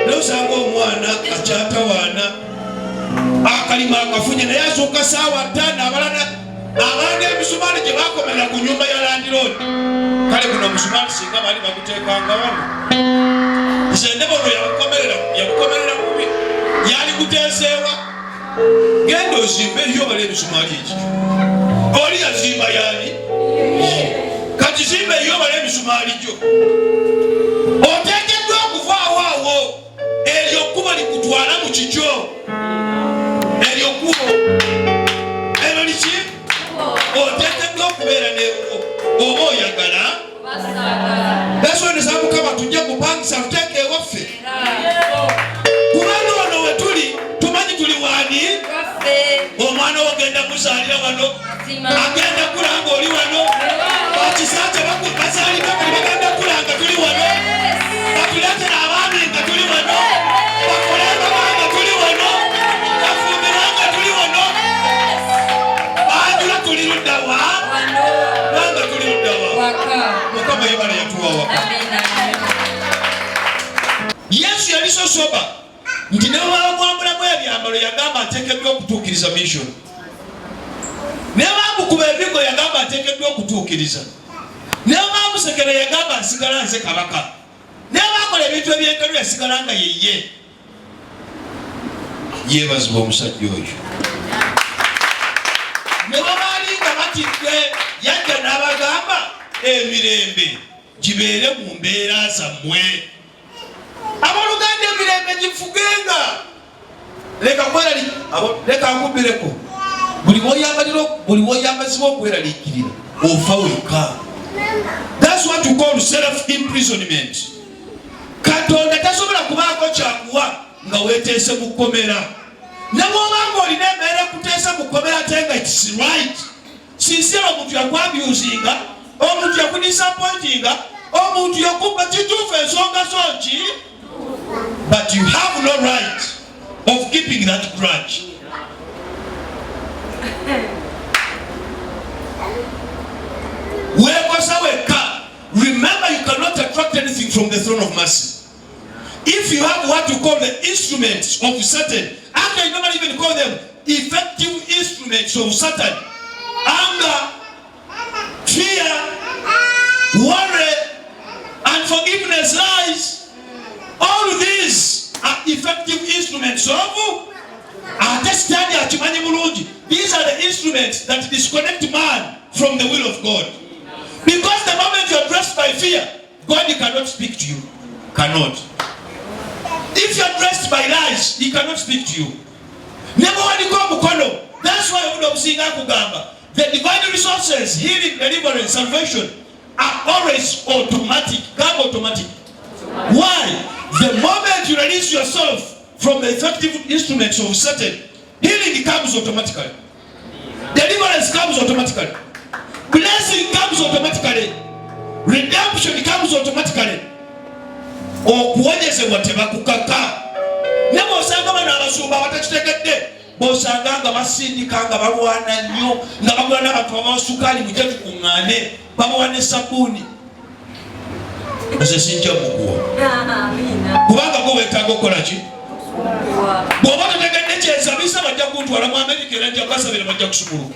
Nosanga omwana akyatawaana akalima akafunye naye asooka saawa 5 abalana emisumaali gye bakomerera ku nyumba ya landiroodi. Kale guno omusumaali singa baali baguteekanga wano, nze ndebono yagukomerera bubi, yali guteeseewa. Genda ozimba eriyobala emisumaali egi. Oli yazimba yaani kati zimba eriyobala emisumaali gyo. Oteekeddwa okuvaawo awo, eryo kkubo likutwala mu kikyo. Eryo kkubo eryo liki? Oteekeddwa okubeera oba oyagala. Besonesa Mukama tujja kupangisa tuteeke ewaffe. Kubanga wano we tuli tumanyi tuli waani? Omwana ogenda muzaalira wano, agenda kulanga oli wano, bakisaaca bazaalibwa kali bagenda kulanga tuli wano, batuleetera abaami nga tuli wano, bakulembera nga tuli wano, bafumbirwa nga tuli wano, banjula tuli ludda wa? Banga tuli ludda wa? Mukama yebala yatuwa waka. Yesu yali so soba nti ne bwamwambulamu ebyambalo yagamba ateekeddwa okutuukiriza mission. Ne baamukuba ebigo yagamba ateekeddwa okutuukiriza. Ne baamusekera yagamba nsigala nze kabaka. Ne baakola ebintu eby'enkalu yasigala nga yeye. Yeebazibwa omusajja oyo. Ne babaali nga batidde yajja n'abagamba emirembe gibeere mu mbeera zammwe. Abaluganda emirembe gifugenga. Leka nkubireko. Buli woyambazibwa okweraliikirira ofa wekka. That's what you call self-imprisonment. Katonda tasobola kubaako kyakuwa nga weeteese mu kkomera. Ne bw'obanga olina embeera ekuteesa mu kkomera ate nga it's right. Sinsiera omuntu yakwabyuzinga, omuntu yakudisappointinga, omuntu yakubba kituufu ensonga zonki. But you have no right of keeping that grudge. Remember, you cannot attract anything from the throne of mercy. If you have what you call the instruments of Satan, actually you don't even call them effective instruments of Satan. Anger, fear, worry, unforgiveness, lies. All of these are effective instruments of these are the instruments that disconnect man from the will of God. Because the moment you are dressed by fear, God cannot speak to you. Cannot. If you are dressed by lies, He cannot speak to you. That's why the divine resources, healing, deliverance, salvation are always automatic. Automatic. Why? The moment you release yourself from the effective instruments of Satan, healing comes automatically. Deliverance comes automatically. Blessing comes automatically. Redemption comes automatically. Okuwonyezebwa tebakukaka. ne bw'osanga bano abasumba abatakitegedde bw'osanga nga basindika nga balwana nnyo nga bagula n'abantu abawasukaali mujja tukuŋŋaane babawa ne sabbuuni nze sinja muguwa kubanga gwe weetaaga okukola ki bw'oba totegedde kyensabisa bajja kuntwala mu Amerika era nja basabira bajja kusumuluka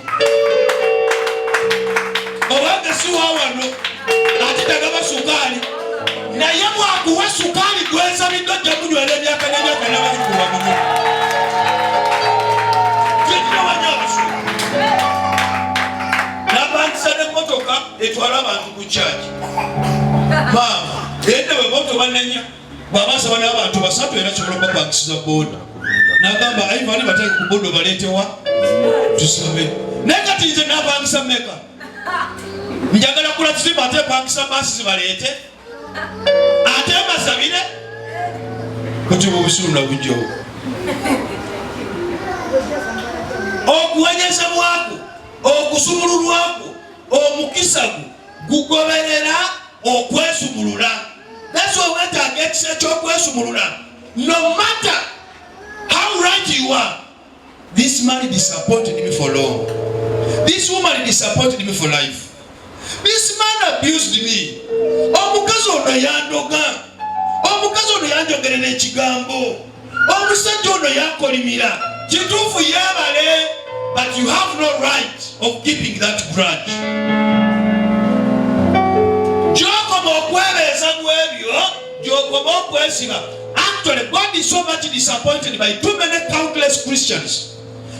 obanga si waawano ate tagaba sukaali naye bwakuwa sukaali gwensabidde ojja munywera emyaka n'emyaka n'abazukulu bamunye kyekitawanya abasumba n'abandisa n'emmotoka etwala abantu ku kyaki maama ende bwe moto banenya bw'abasaba n'abantu basatu era kyobola okubapakisiza booda n'agamba ayivani bateeke ku booda obaleetewa tusabe naye kati nze n'apangisa mmeka njagala kula tusimba ate pangisa baasi zibaleete ate mbasabire kati obusuulu nabujjawo okuwenyeza bwako okusumululwako omukisa gugoberera okwesumulula. That's why weetaaga ekisa ky'okwesumulula. No matter how right you are. This man disappointed me for long. This woman disappointed me for life. This man abused me. Omukazi ono yandoga. Omukazi ono yanjogera n'ekigambo. Omusajja ono yankolimira. Kituufu yeebale, but you have no right of keeping that grudge. Gy'okoma okwebeeza gw'ebyo, gy'okoma okwesiba. Actually, God is so much disappointed by too many countless Christians.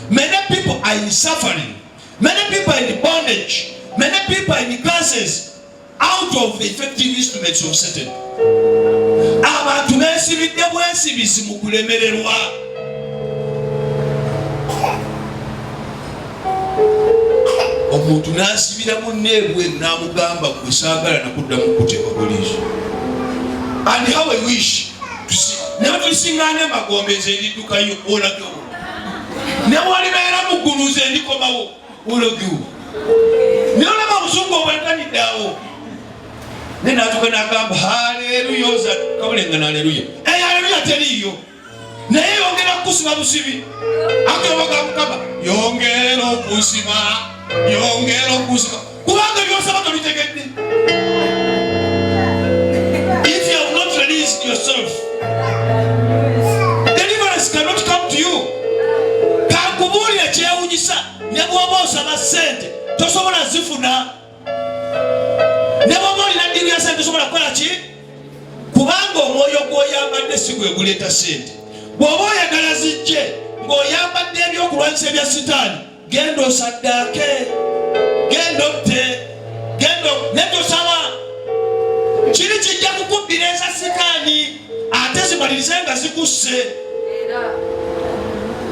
Many people are in suffering. Many people are in bondage. Many people are in curses out of the effective instruments of Satan. Abantu beesibidde bwesibisi mu kulemererwa. Omuntu n'asibira munne bwe n'amugamba gwe saagala nakuddamu kuteeka poliisi. And how I wish to see. Never to sing ane magombeze ediddukayo olagewo. Ne walibeera mu gguluze endikomawo olagewo. Ne olaba obusungu obwentaniddeawo. Ne n'atuuka n'agamba haleluya oza kabulengana haleluya. Haleluya teriiyo. Naye yongera kukusiba busibi. Ate obaga Mukama yongera okusiba. Yongera okusiba. Kubanga byosaba tobitegedde. If you have not released yourself, deliverance cannot come to you. Kakubuulira kyewunyisa ne bw'oba osaba ssente tosobola zifuna. Ne bw'oba olina ddiini ya ssente tosobola kukola ki? Kubanga omwoyo gw'oyambadde si gwe guleeta ssente. Bw'oba oyagala zijje ng'oyambadde ebyokulwanyisa ebya sitaani, genda osaddaake, genda otte, ne tosaba. Kiri kijja kukubbira eza sitaani ate zimalirize nga zikusse.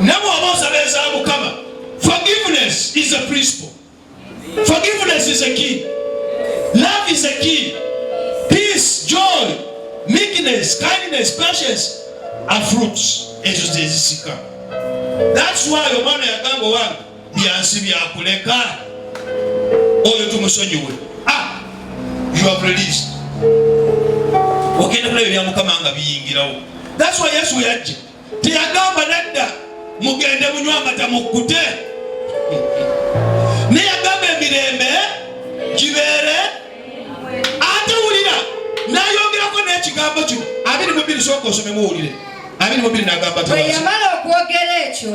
Ne bw'oba osaba eza Mukama. Forgiveness is a principle. Forgiveness is a key. Love is a key. Peace, joy, meekness, kindness, patience are fruits. Ezo zezisika. That's why omwana yagamba wange byansi byakuleka oyo tumusonyiwe. You have released. Ogenda kulaba ebya Mukama nga biyingirawo. That's why Yesu yajja teyagamba nadda mugende munywa amata mukkute. Ne yagamba emirembe gibeere. Ate wulira n'ayongerako n'ekigambo kino 22 sooka osome muwulire. 22 n'agamba bwe yamala okwogera ekyo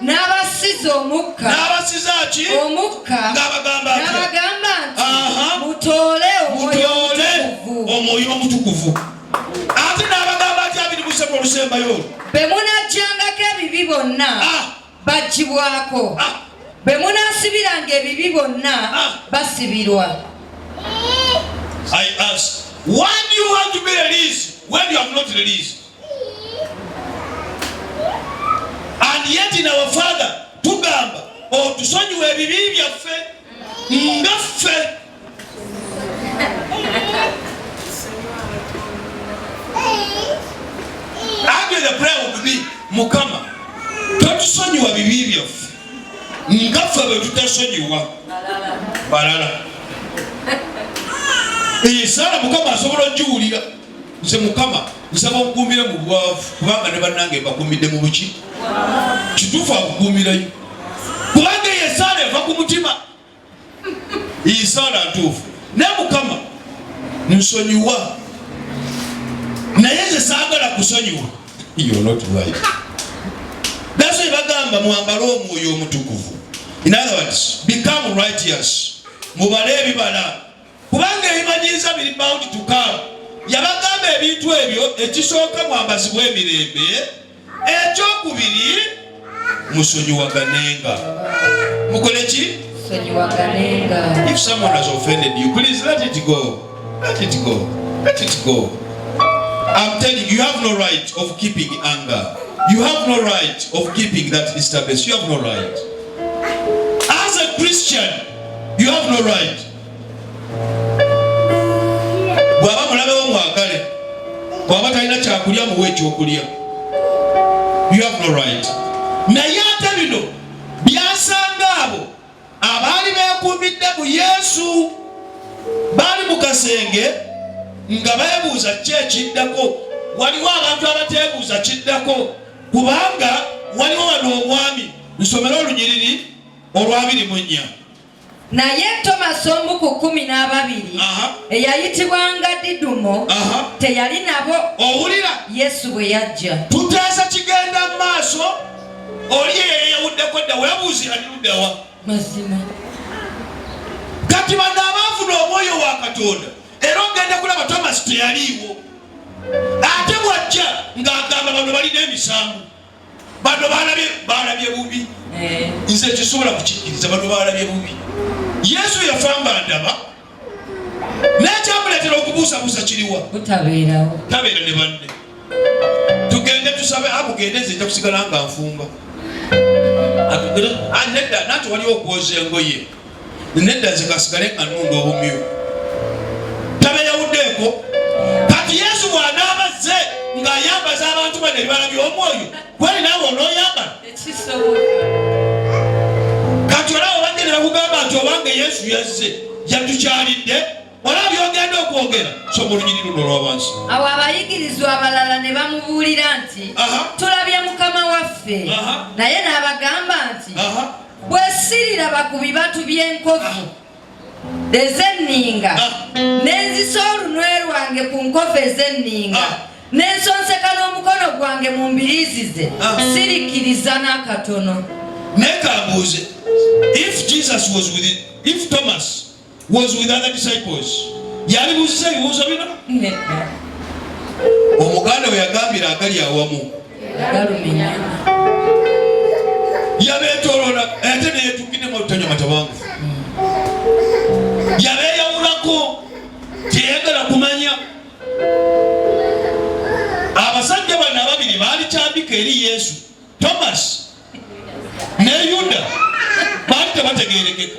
n'abasiza omukka. N'abasiza ki? Omukka. N'abagamba nti mutoole omwoyo omutukuvu. Ate n'abagamba ati 27 olusembayo bwe munajjangako ebibi bonna baggyibwako. Bwe munaasibiranga ebibi bonna basibirwa. I ask, why do you want to be released when you have not released? And yet in our Father tugamba otusonyiwe ebibi byaffe nga ffe. Actually the prayer would be, Mukama totusonyiwa bibi byaffe nga ffe bwe tutasonyiwa balala. Esala Mukama asobola ogiwulira. Nze Mukama nsaba okukuumira mu bwavu kubanga ne bannange mbakuumidde mu buki kituufu akukuumirayo kubanga yesaala eva ku mutima isaala ntuufu naye Mukama nsonyiwa naye nze saagala kusonyiwa. You're not right. That's why bagamba mwambale omwoyo omutukuvu. In other words, become righteous. Mubale ebibala kubanga ebimanyiza biri bound to come. Yabagamba ebintu ebyo ekisooka mwambazibwa emirembe, ekyokubiri musonyiwaganenga. Mukole ki? Sonyiwaganenga. If someone has offended you, please let it go. Let it go. Let it go. I'm telling you, you have no right of keeping anger. You have no right of keeping that disturbance. You have no right. As a Christian, you have no right. Bwaba mulabe wamwagale, bwaba talina kyakulya muwe ekyokulya. You have no right. Naye ate bino byasanga abo abaali beekuumidde mu Yesu baali mu kasenge nga beebuuza ki ekiddako. Waliwo abantu abateebuuza kiddako kubanga waliwo wano omwami. Nsomera olunyiriri olw'24. Naye Tomasi omu ku 12 eyayitibwanga Didumo teyali nabo. Owulira Yesu bwe yajja. Tuteesa kigenda mu maaso. Oli yeyawuddeko dda weebuuzira niruddawa. Mazima. Kati bano abaafuna omwoyo wa Katonda era ogenda kulaba Tomasi teyaliiwo. Ate bwajja ng'agamba bano balina emisango. Bano baalabye bubi. Nze kisobola kukikkiriza bano baalabye bubi. Yesu yafamba ndaba n'ekyamuleetera okubuusabuusa kiriwa? Butabeerawo. Tabeera ne banne. Tugende tusabe akugende nze nja kusigala nga nfumba. Nedda nanti waliwo okwoza engoye. Nedda nze kasigale nga nnunda obumyu. Tabeeyawuddeeko. Kati Yesu bw'anaaba azze ng'ayambaza abantu bano ebibala by'omwoyo, gwali naawe onooyambala? Kati olaba obadde ne bakugamba nti obange Yesu yazze yatukyalidde, olaba by'ogenda okwogera. Soma olunyiriri luno olw'abansi. Awo abayigirizwa abalala ne bamubuulira nti tulabye Mukama waffe. Naye n'abagamba nti bwe siriraba ku bibatu by'enkovu ez'enninga n'enzisa olunwe lwange ku nkovu ez'enninga n'ensonseka n'omukono gwange mu mbiriizi ze sirikkiriza n'akatono. Naye kambuuze, if Thomas was with other disciples, yalibuuziza ebibuuzo bino? Omuganda we yagambira agali awamu yabeetooloola ate neyetukiddemu olutanya matabangufu. Yabeeyawulako teyagala kumanya. Abasajja bano ababiri baali kyambika eri Yesu. Thomas ne Yuda baali tebategeerekeka.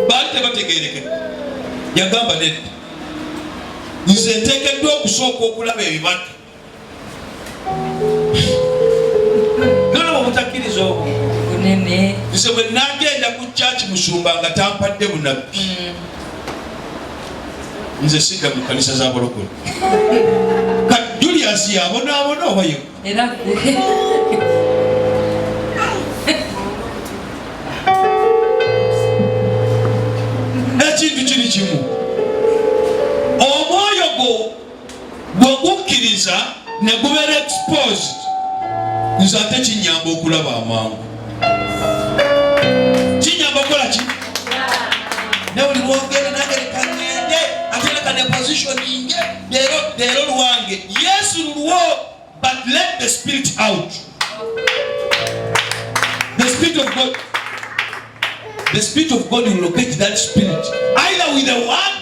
Baali tebategeerekeka. Yagamba nedda, nze nteekeddwa okusooka okulaba ebibatu. Nono obutakkiriza obwo nze bwe nagenda ku kyaki musumba nga tampadde bunabbi, nze sidda mu kanisa z'abalokole. Kati Julius yabonaabona obayo ekintu kiri kimu. Omwoyo gwo bwe gukkiriza ne gubeera exposed, nze ate kinyamba okulaba amangu. Kinyamba okukola ki? Ne buli lwogenda nange lekangende ate leka ne positioninge leero luwange. Yesu lulwo, but let the spirit out. The spirit of God. The spirit of God will locate that spirit either with the word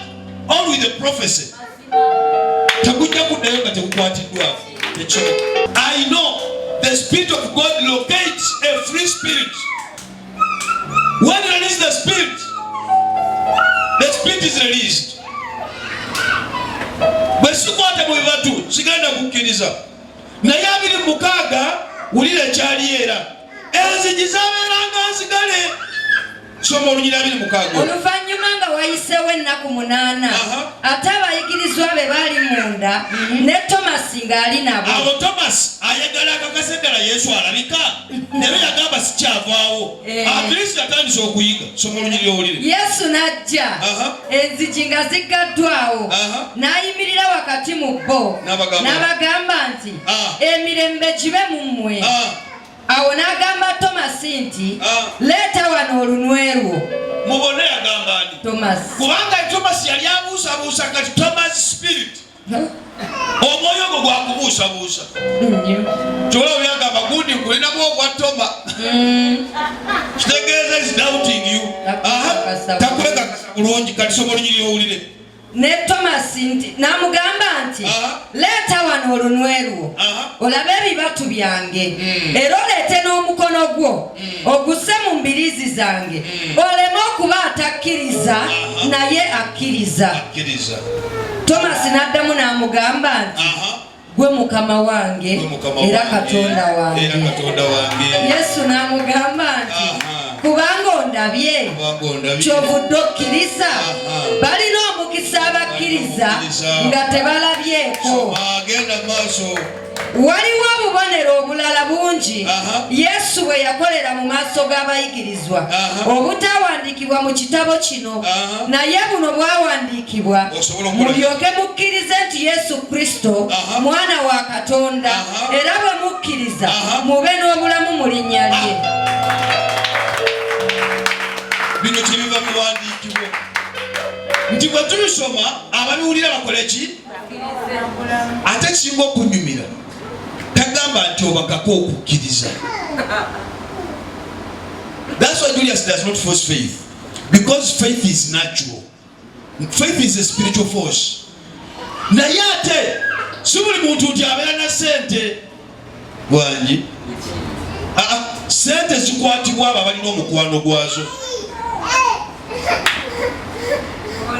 or with the prophecy. Tekujja kuddayo nga tekukwatiddwa. I know the spirit of God locates a free spirit. When you release the spirit is released. Bwe sikwata mu bibatu sigenda kukkiriza. Naye 26 wulira ekyali era. Enzigi zabeeranga nzigale. soma olunyira 26. Oluvannyuma nga wayiseewo ennaku 8 ate abayigirizwa be baali munda ne Tomasi ng'ali nabo. Awo Tomasi ayagala akakase ddala Yesu alabika naye yagamba sikyavaawo. Kristo atandise okuyiga. Soma olunyirira owulire. Yesu n'ajja enzigi nga ziggaddwawo n'ayimirira wakati mu bo n'abagamba nti emirembe gibe mu mmwe. Awo n'agamba Tomasi nti leeta wano olunwe lwo. Mubone yagamba ani? Tomasi. Kubanga Tomasi yali abuusabuusa kati Tomasi spirit. Omwoyo gwo gwakubuusabuusa. Kyola byagamba gundi nkulinako obwa Toma. Kitegeeza is doubting you. Takwekakasa bulungi kati soma olunyirira owulire. Ne Tomasi nti n'amugamba nti leeta wano olunwe lwo olabe ebibatu byange era oleete n'omukono gwo ogusse mu mbiriizi zange oleme okuba atakkiriza naye akkiriza. Tomasi n'addamu n'amugamba nti gwe Mukama wange era Katonda wange. Yesu n'amugamba nti kubanga ondabye kyovudde okkiriza. Balina omukisa abakkiriza nga tebalabyeko. Waliwo obubonero obulala bungi Yesu bwe yakolera mu maaso g'abayigirizwa obutawandiikibwa mu kitabo kino, naye buno bwawandiikibwa mulyoke mukkirize nti Yesu Kristo mwana wa Katonda era bwe mukkiriza mube n'obulamu mu linnya lye. Bino kibiva biwandiikibwa nti bwe tubisoma ababiwulira bakole ki? Ate kisinga okunyumira tagamba nti obakako okukkiriza. That's why Julius does not force faith, because faith is natural. Faith is a spiritual force. Naye ate si buli muntu nti abeera na sente wangi. Sente zikwatibwa abo abalina omukwano gwazo.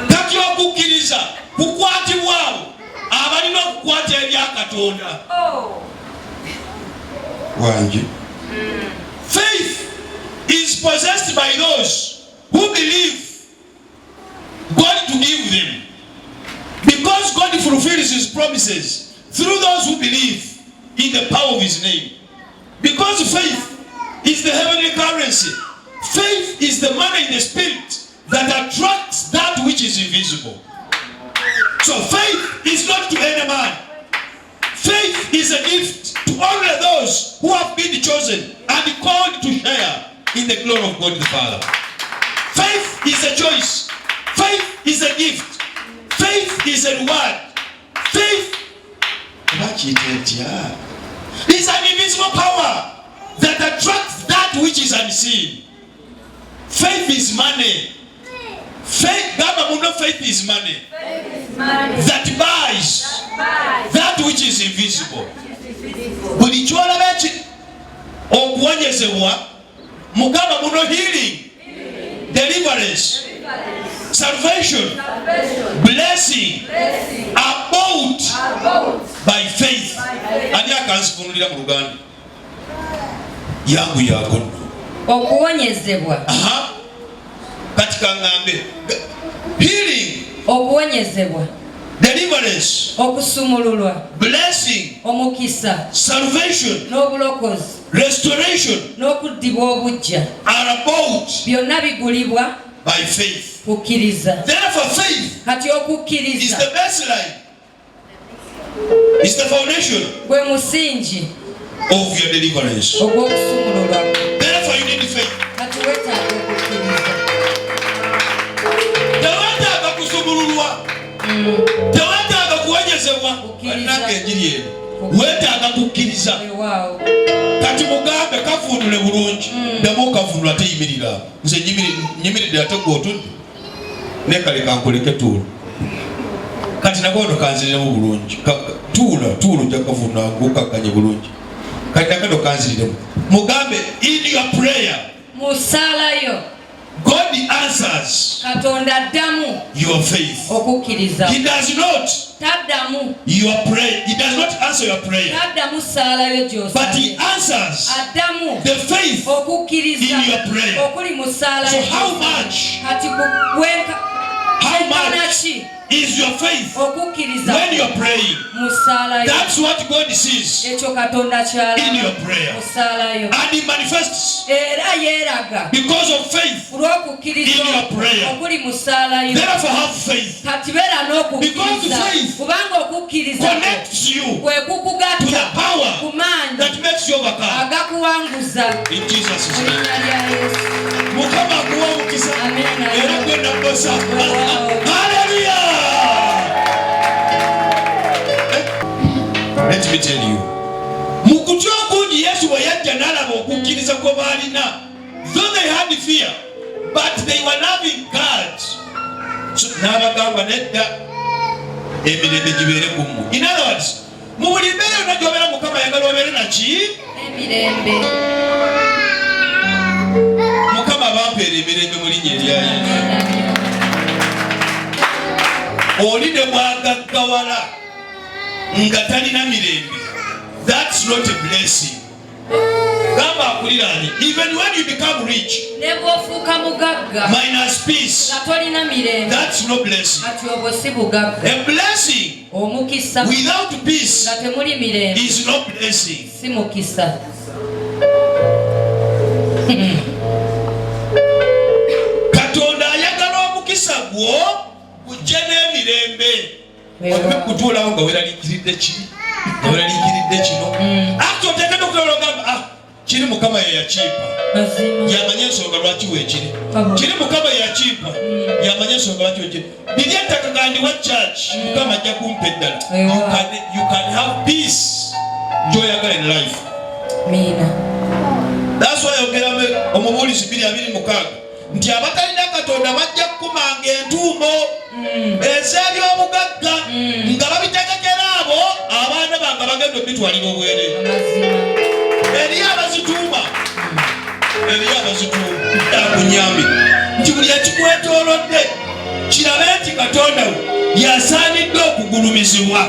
Kati okukkiriza kukwatibwa abo abalina okukwata ebya Katonda wangi. Faith is possessed by those who believe God to give them, because God fulfills his promises through those who believe in the power of his name. Because faith is the heavenly currency. Faith is the money in the spirit that attracts that which is invisible. So faith is not to any man. Faith is a gift to only those who have been chosen and called to share in the glory of God the Father. Faith is a choice. Faith is a gift. Faith is a reward. Faith is an invisible power that attracts that which is unseen. Faith is money. Faith is money that buys that which is invisible. Buli kyolaba eki okuwonyezebwa mugamba muno healing, deliverance, salvation, blessing about by faith. Ani akansifunulira mu Luganda yangu yako okuwonyezebwa. Kati kangambe healing, okuwonyezebwa, deliverance, okusumululwa, blessing, omukisa, salvation, n'obulokozi, restoration, n'okuddibwa obujja are about byonna bigulibwa by faith. kukkiriza. Therefore faith kati is okukkiriza the baseline, is the foundation gwe musingi of your deliverance. ogw'okusumululwa. Therefore you need faith. kati weetaaga okukkiriza. Tewetaaga kusumululwa, tewetaaga kuwonyezebwa. Nange enjiri eno weetaaga kukkiriza. Kati mugambe kafunule bulungi, ddamu okafunula teyimirira. Nze nyimiridde ate gwe otudde nekale kankuleke tuula. Kati nakono kanziriremu bulungi. Tuula ojja kafunula ng'okakkanye bulungi. Kati nakano kanziriremu. Mugambe in your prayer, musaalayo, God answers your faith. He does not your prayer. He does not answer your prayer, but he answers the faith in your prayer. So how much is your faith when you're praying? That's what God sees in your prayer, and he manifests because of faith in your prayer. Therefore have faith, because faith connects you to the power that makes you overcome. In Jesus' name. Hallelujah. Let me tell you, mukutyo gundi Yesu wayajja n'alaba okukkiriza kwe baalina, though they had fear, but they were loving God. So n'abagamba nedda emirembe gibeere ku mmwe. In other words, mu buli mbeera yonna gy'obeera Mukama ayagala obeere naki? Emirembe. Mukama bampeera emirembe mu linnya erya Yesu. Oli ne bwagaggawala nga talina mirembe, that's not a blessing. Gamba akulirani, even when you become rich minus peace, that's no blessing. A blessing without peace is no blessing. Katonda ayagala omukisa gwo gujje n'emirembe. Kutuulawo nga weeraliikiridde kiri, nga weeraliikiridde kino. Ate oteekeddwa okulola ogamba kiri Mukama ye yakiipa, yamanya ensonga lwaki weekiri. Kiri Mukama ye yakiipa, yamanya ensonga lwaki weekiri. Biri ettaka gandiwa church, Mukama ajja kumpa eddala. You can have peace gy'oyagala in life. That's why ogera Omubuulizi 2:26 nti abatalina Katonda bajja kukumanga entuumo ez'ebyobugagga nga babitegekera abo abaana bange bagenda obitwalira obwereere. Eriyo abazituuma, akunyambye nti buli ekikwetoolodde kirabe nti Katonda we yasaanidde okugulumizibwa.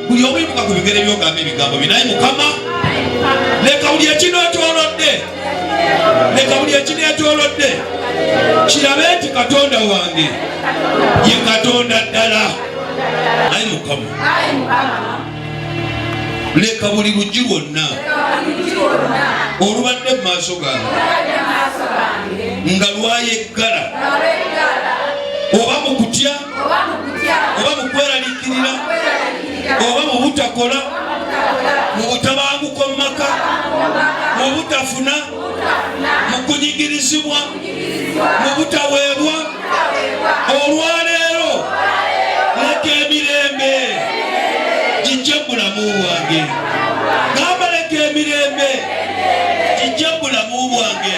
Buli omuyimuka ku bigere by'ogamba ebigambo binaye Mukama, leka buli ekinootolodde, leka buli ekineetoolodde kirabe nti Katonda wange ye Katonda ddala. Ayi Mukama, leka buli luggi lwonna olubadde mu maaso gange nga lwayeggala, oba mu kutya, oba mu kweraliikirira, oba mu butakola, mu butabanguko mu maka, mu butafuna, mu kunyigirizibwa, mu butaweebwa, olwaleero leka emirembe gijje mu bulamu bwange. Gamba leka emirembe gijje mu bulamu bwange.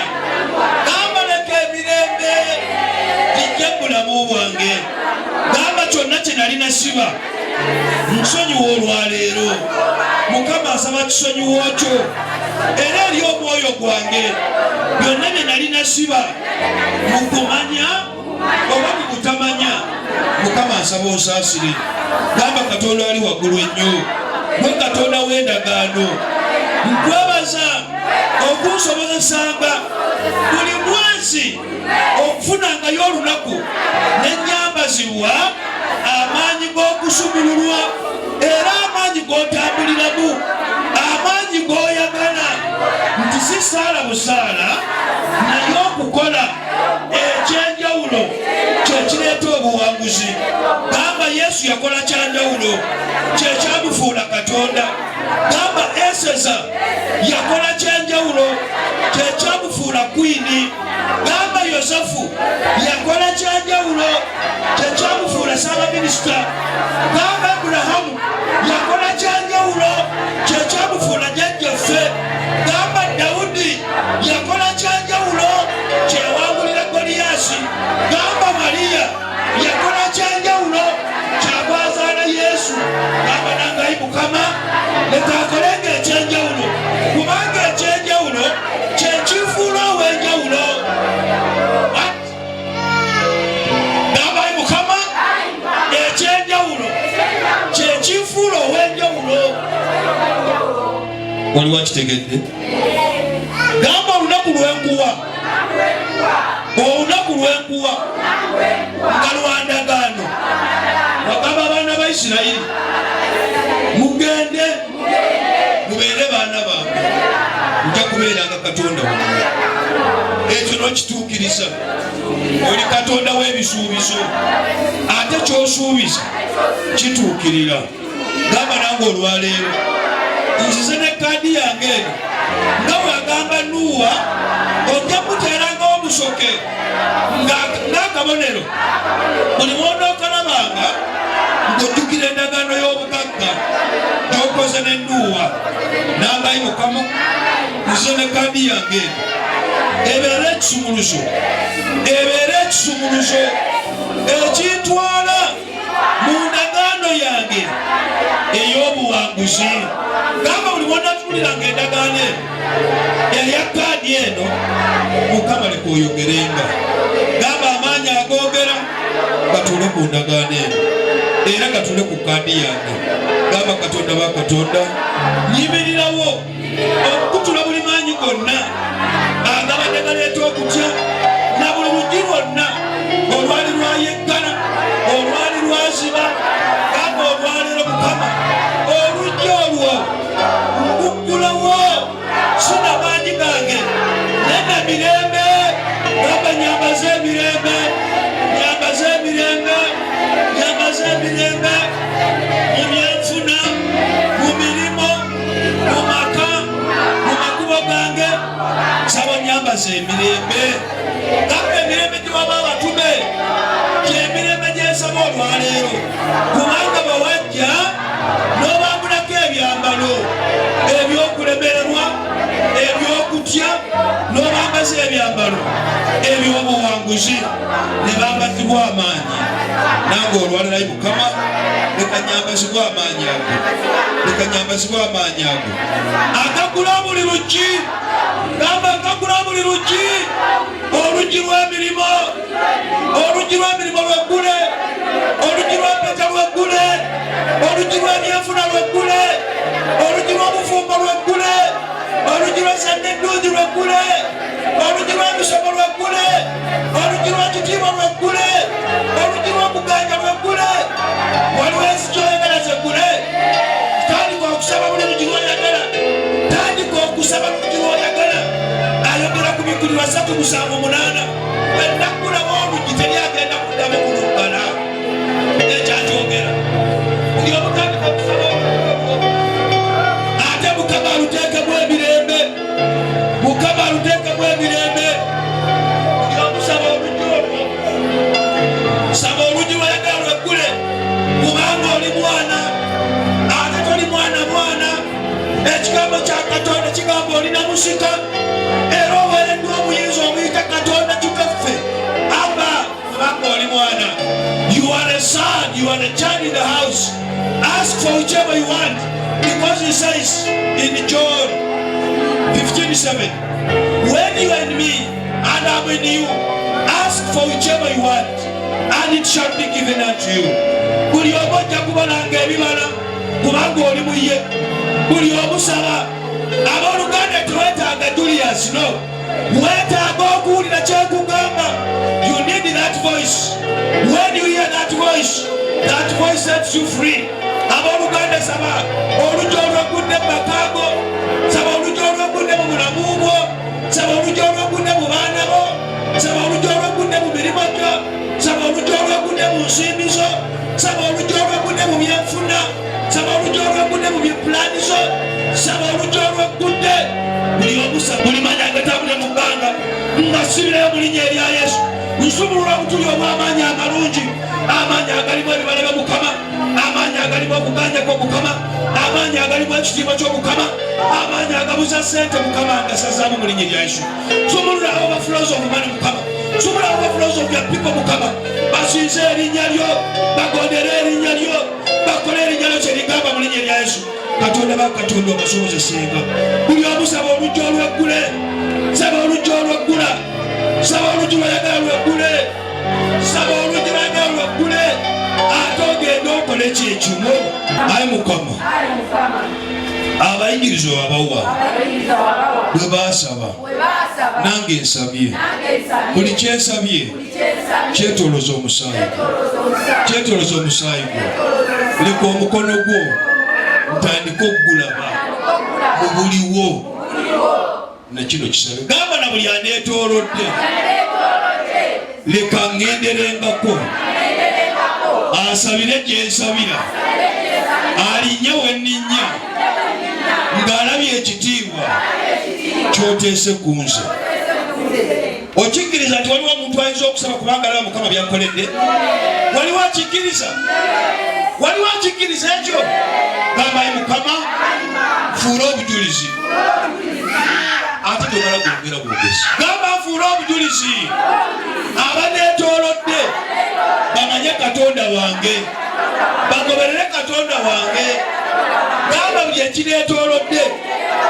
Gamba leka emirembe gijje mu bulamu bwange. Gamba kyonna kye nalina siba nsonyiwa olwaleero. Mukama asaba kisonyiwo kyo era eri omwoyo gwange byonna bye nalina siba mu kumanya oba mu kutamanya. Mukama asaba onsaasire. Gamba Katonda ali waggulu ennyo, gwe Katonda w'endagaano, nkwebaza okunsobozesanga buli mwezi okufunangayo olunaku n'ennyambazibwa amaanyi g'okusumululwa era amaanyi g'otambuliramu, amaanyi g'oyagala, nti si saala busaala naye okukola ekyenjawulo kye kireeta obuwanguzi. Gamba Yesu yakola kyanjawulo, kye kyamufuula Katonda. Gamba Eseza yakola kyanjawulo, kye kyamufuula kwini. Gamba Yosefu yakola kyanjawulo, kye kyamufuula Saabaminisita. Gamba Aburahamu yakola kyanjawulo, kye kyamufuula jjajjaffe. Gamba Dawudi yakola kyanjawulo, kye yawangulira Goliyaasi. Gamba Mariya yakola kyanjawulo, kyagwazaala Yesu. Gamba nangayi Mukama leka akolenga ekyenjawulo, kubanga ekyenjawulo kye kifuula ow'enjawulo. waliwo akitegedde gamba olunaku lwenkuwa olunaku lwenkuwa nga lwandagaano wagamba abaana ba Isirayiri mugende mubeere baana bange nja kubeeranga Katonda wammwe ekyo n'okituukiriza oli Katonda w'ebisuubizo ate ky'osuubiza kituukirira gamba nange olwaleero nzize ne kaadi yange eno nga bwagamba Nuuwa ojja kuteerangawo omusoke ng'akabonero buli mwonookalabanga ng'ojjukira endagaano y'obugagga gy'okoze ne Nuuwa nangayi Mukama nzize ne kaadi yange eno ebeere ekisumuluzo ekintwala mu ndagaano yange ey'obuwanguzi gamba buli bwonatuuliranga endagaano eno eya kaadi eno Mukama leka oyogerenga gamba amaanyi agoogera gatuule ku ndagaano eno era gatuule ku kaadi yange gamba Katonda ba Katonda nyimirirawo okukutula buli maanyi gonna agabadde galeeta okutya na buli luggi lwonna olwali lwayeggana olwali lwaziba gamba olwaleero Mukama oluggi olwo nkuggulawo sina maanyi gange nena mirembe gamba nyambaze emirembe mu byenfuna mu mirimu mu maka mu makubo gange saba nyambaze emirembe gamba emirembe gyewaba abatume gyemirembe gyensaba olwaleero kubanga bawajja n'obambulako ebyambalo ebyokulemererwa ebyokutya n'obambaza ebyambalo ebyobuwanguzi ne bambazibwa amaanyi nange olwalirayo Mukama leka nyambazibwa amaanyi ago agagula buli luggi gamba agagula buli luggi oluggi lw'emirimo lweggule oluggi lw'empeta lweggule oluggi lw'ebyenfuna lweggule oluggi lw'obufumbo lweggule oluggi lw'esande eddungi lweggule oluggi lw'emisomo lweggule oluggi lw'ekitiibwa lweggule oluggi lw'okuganja lweggule waliwo ensi kyoyagala zeggule tandika okusaba buli luggi lwoyagala tandika okusaba luggi lwoyagala ayogera ku 3:7-8 bwenaggulawo oluggi teryagenda kuddamu kuluggala ekyakyogera buli obutandika okusaba ate Mukama aluteekemu emirembe buli okusaba oluggi olwo saba oluggi lwoyagala lweggule kubanga oli mwana ate toli mwana ekigambo kya Katonda kigamba olina musika era oweereddwa obuyinza omuyita Katonda kikaffe aba kubanga oli mwana. You are a son, you are a child in the house. Ask for whichever you want, because it says in John 15:7, when you are in me and I am in you, ask for whichever you want and it shall be given unto you. Buli omu ojja kubalanga ebibala kubanga oli muye. Buli omusaba abooluganda teweetaaga Julius, no, weetaaga okuwulira kyekugamba. You need that voice. When you hear that voice sets you free. Abooluganda saba oluggi olw'oggudde mu makaago, saba oluggi olw'oggudde mu bulamu bwo, saba oluggi olw'oggudde mu baana bo, saba oluggi olw'oggudde mu mirimu gyo, saba oluggi olw'oggudde mu nsimbi zo, saba oluggi olw'oggudde mu byenfuna, saba oluggi olw'oggudde mu byepulaani zo, saba oluggi olw'oggudde buli omusaba buli manyi agatambulira mu bbanga nga sibirayo mu linnya erya Yesu. Nsumulula obutuli obw'amaanyi amalungi, amaanyi agalimu ebibala bya Mukama, amaanyi agalimu okuganja kw'Omukama, amaanyi agalimu ekitiibwa ky'Omukama, amaanyi agabuza ssente Mukama agasazaamu mu linnya erya Yesu. Nsumulula overflows of money Mukama, nsumulula overflows of your people Mukama, basinze erinnya lyo, bagondere erinnya lyo, bakole erinnya lyo kyerigamba mu linnya erya Yesu. Katonda ba Katonda obasobozesenga. Buli omusaba oluggi olweggule, saba oluggi olweggula, saba oluggi lwayagala lweggule, saba oluggi lwayagala lweggule, ate ogenda okole kyekimu. Ayi Mukama abayigiriza abawa bwe basaba nange nsabye buli kyensabye kyetoloza omusaayi gwo leka omukono gwo ntandika okugulaba mu buliwo nakino kisabe gamba na buli aneetoolodde leka ngenderengako asabire gyensabira alinnya wenninnya ng'alabye ekitiibwa kyoteese ku nze. Okikkiriza nti waliwo omuntu ayinza okusaba kubanga alaba Mukama byakoledde? Waliwo akikkiriza ekyo? Gamba ye Mukama fuula obujulizi. Ate tomala gwogera bwogezi. Gamba fuula obujulizi. Abaneetoolodde bamanye Katonda wange, bagoberere Katonda wange. Gamba buli ekineetoolodde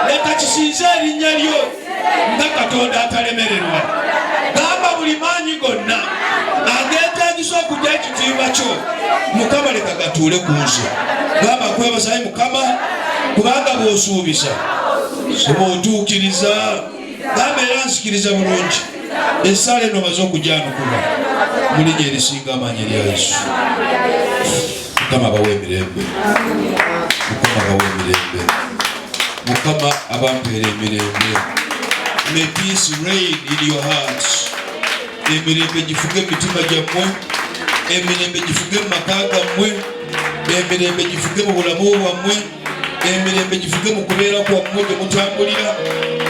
leka kisinze erinnya lyo nga Katonda atalemererwa. Gamba buli maanyi gonna ageetaagisa okujja ekitiibwa kyo Mukama leka gatuule ku nze. Gamba kwebazayo Mukama kubanga bw'osuubiza soba otuukiriza. Gamba era nsikiriza bulungi essaala eno maze okugyanukula mu linnya erisinga amaanyi erya Yesu. Mukama abawe emirembe, Mukama abawe emirembe, Mukama abampeera emirembe. May peace reign in your hearts. Emirembe gifuge emitima gyammwe, emirembe gifuge mu maka gammwe, emirembe gifuge mu bulamu bwammwe, emirembe gifuge mu kubeera kwammwe gye mutambulira,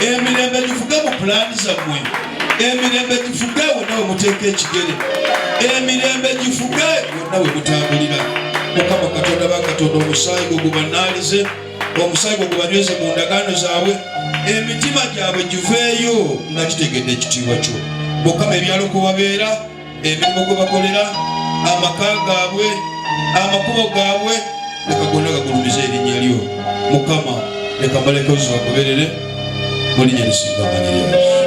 emirembe gifuge mu pulaani zammwe, emirembe gifuge wonna we muteeka ekigere, emirembe gifuge wonna we mutambulira. Mukama Katonda bakatonda omusaayi gwo gubanaalize, omusaayi gwo gubanyweze mu ndagaano zaabwe, emitima gyabwe giveeyo nga kitegedde ekitiibwa kyo. Mukama ebyalo kwe babeera, emirimu gwe bakolera, amaka gaabwe, amakubo gaabwe, leka gonna gagulumize erinnya lyo. Mukama leka mbalekozi bagoberere mu linnya erisinga amaanyi erya Yesu.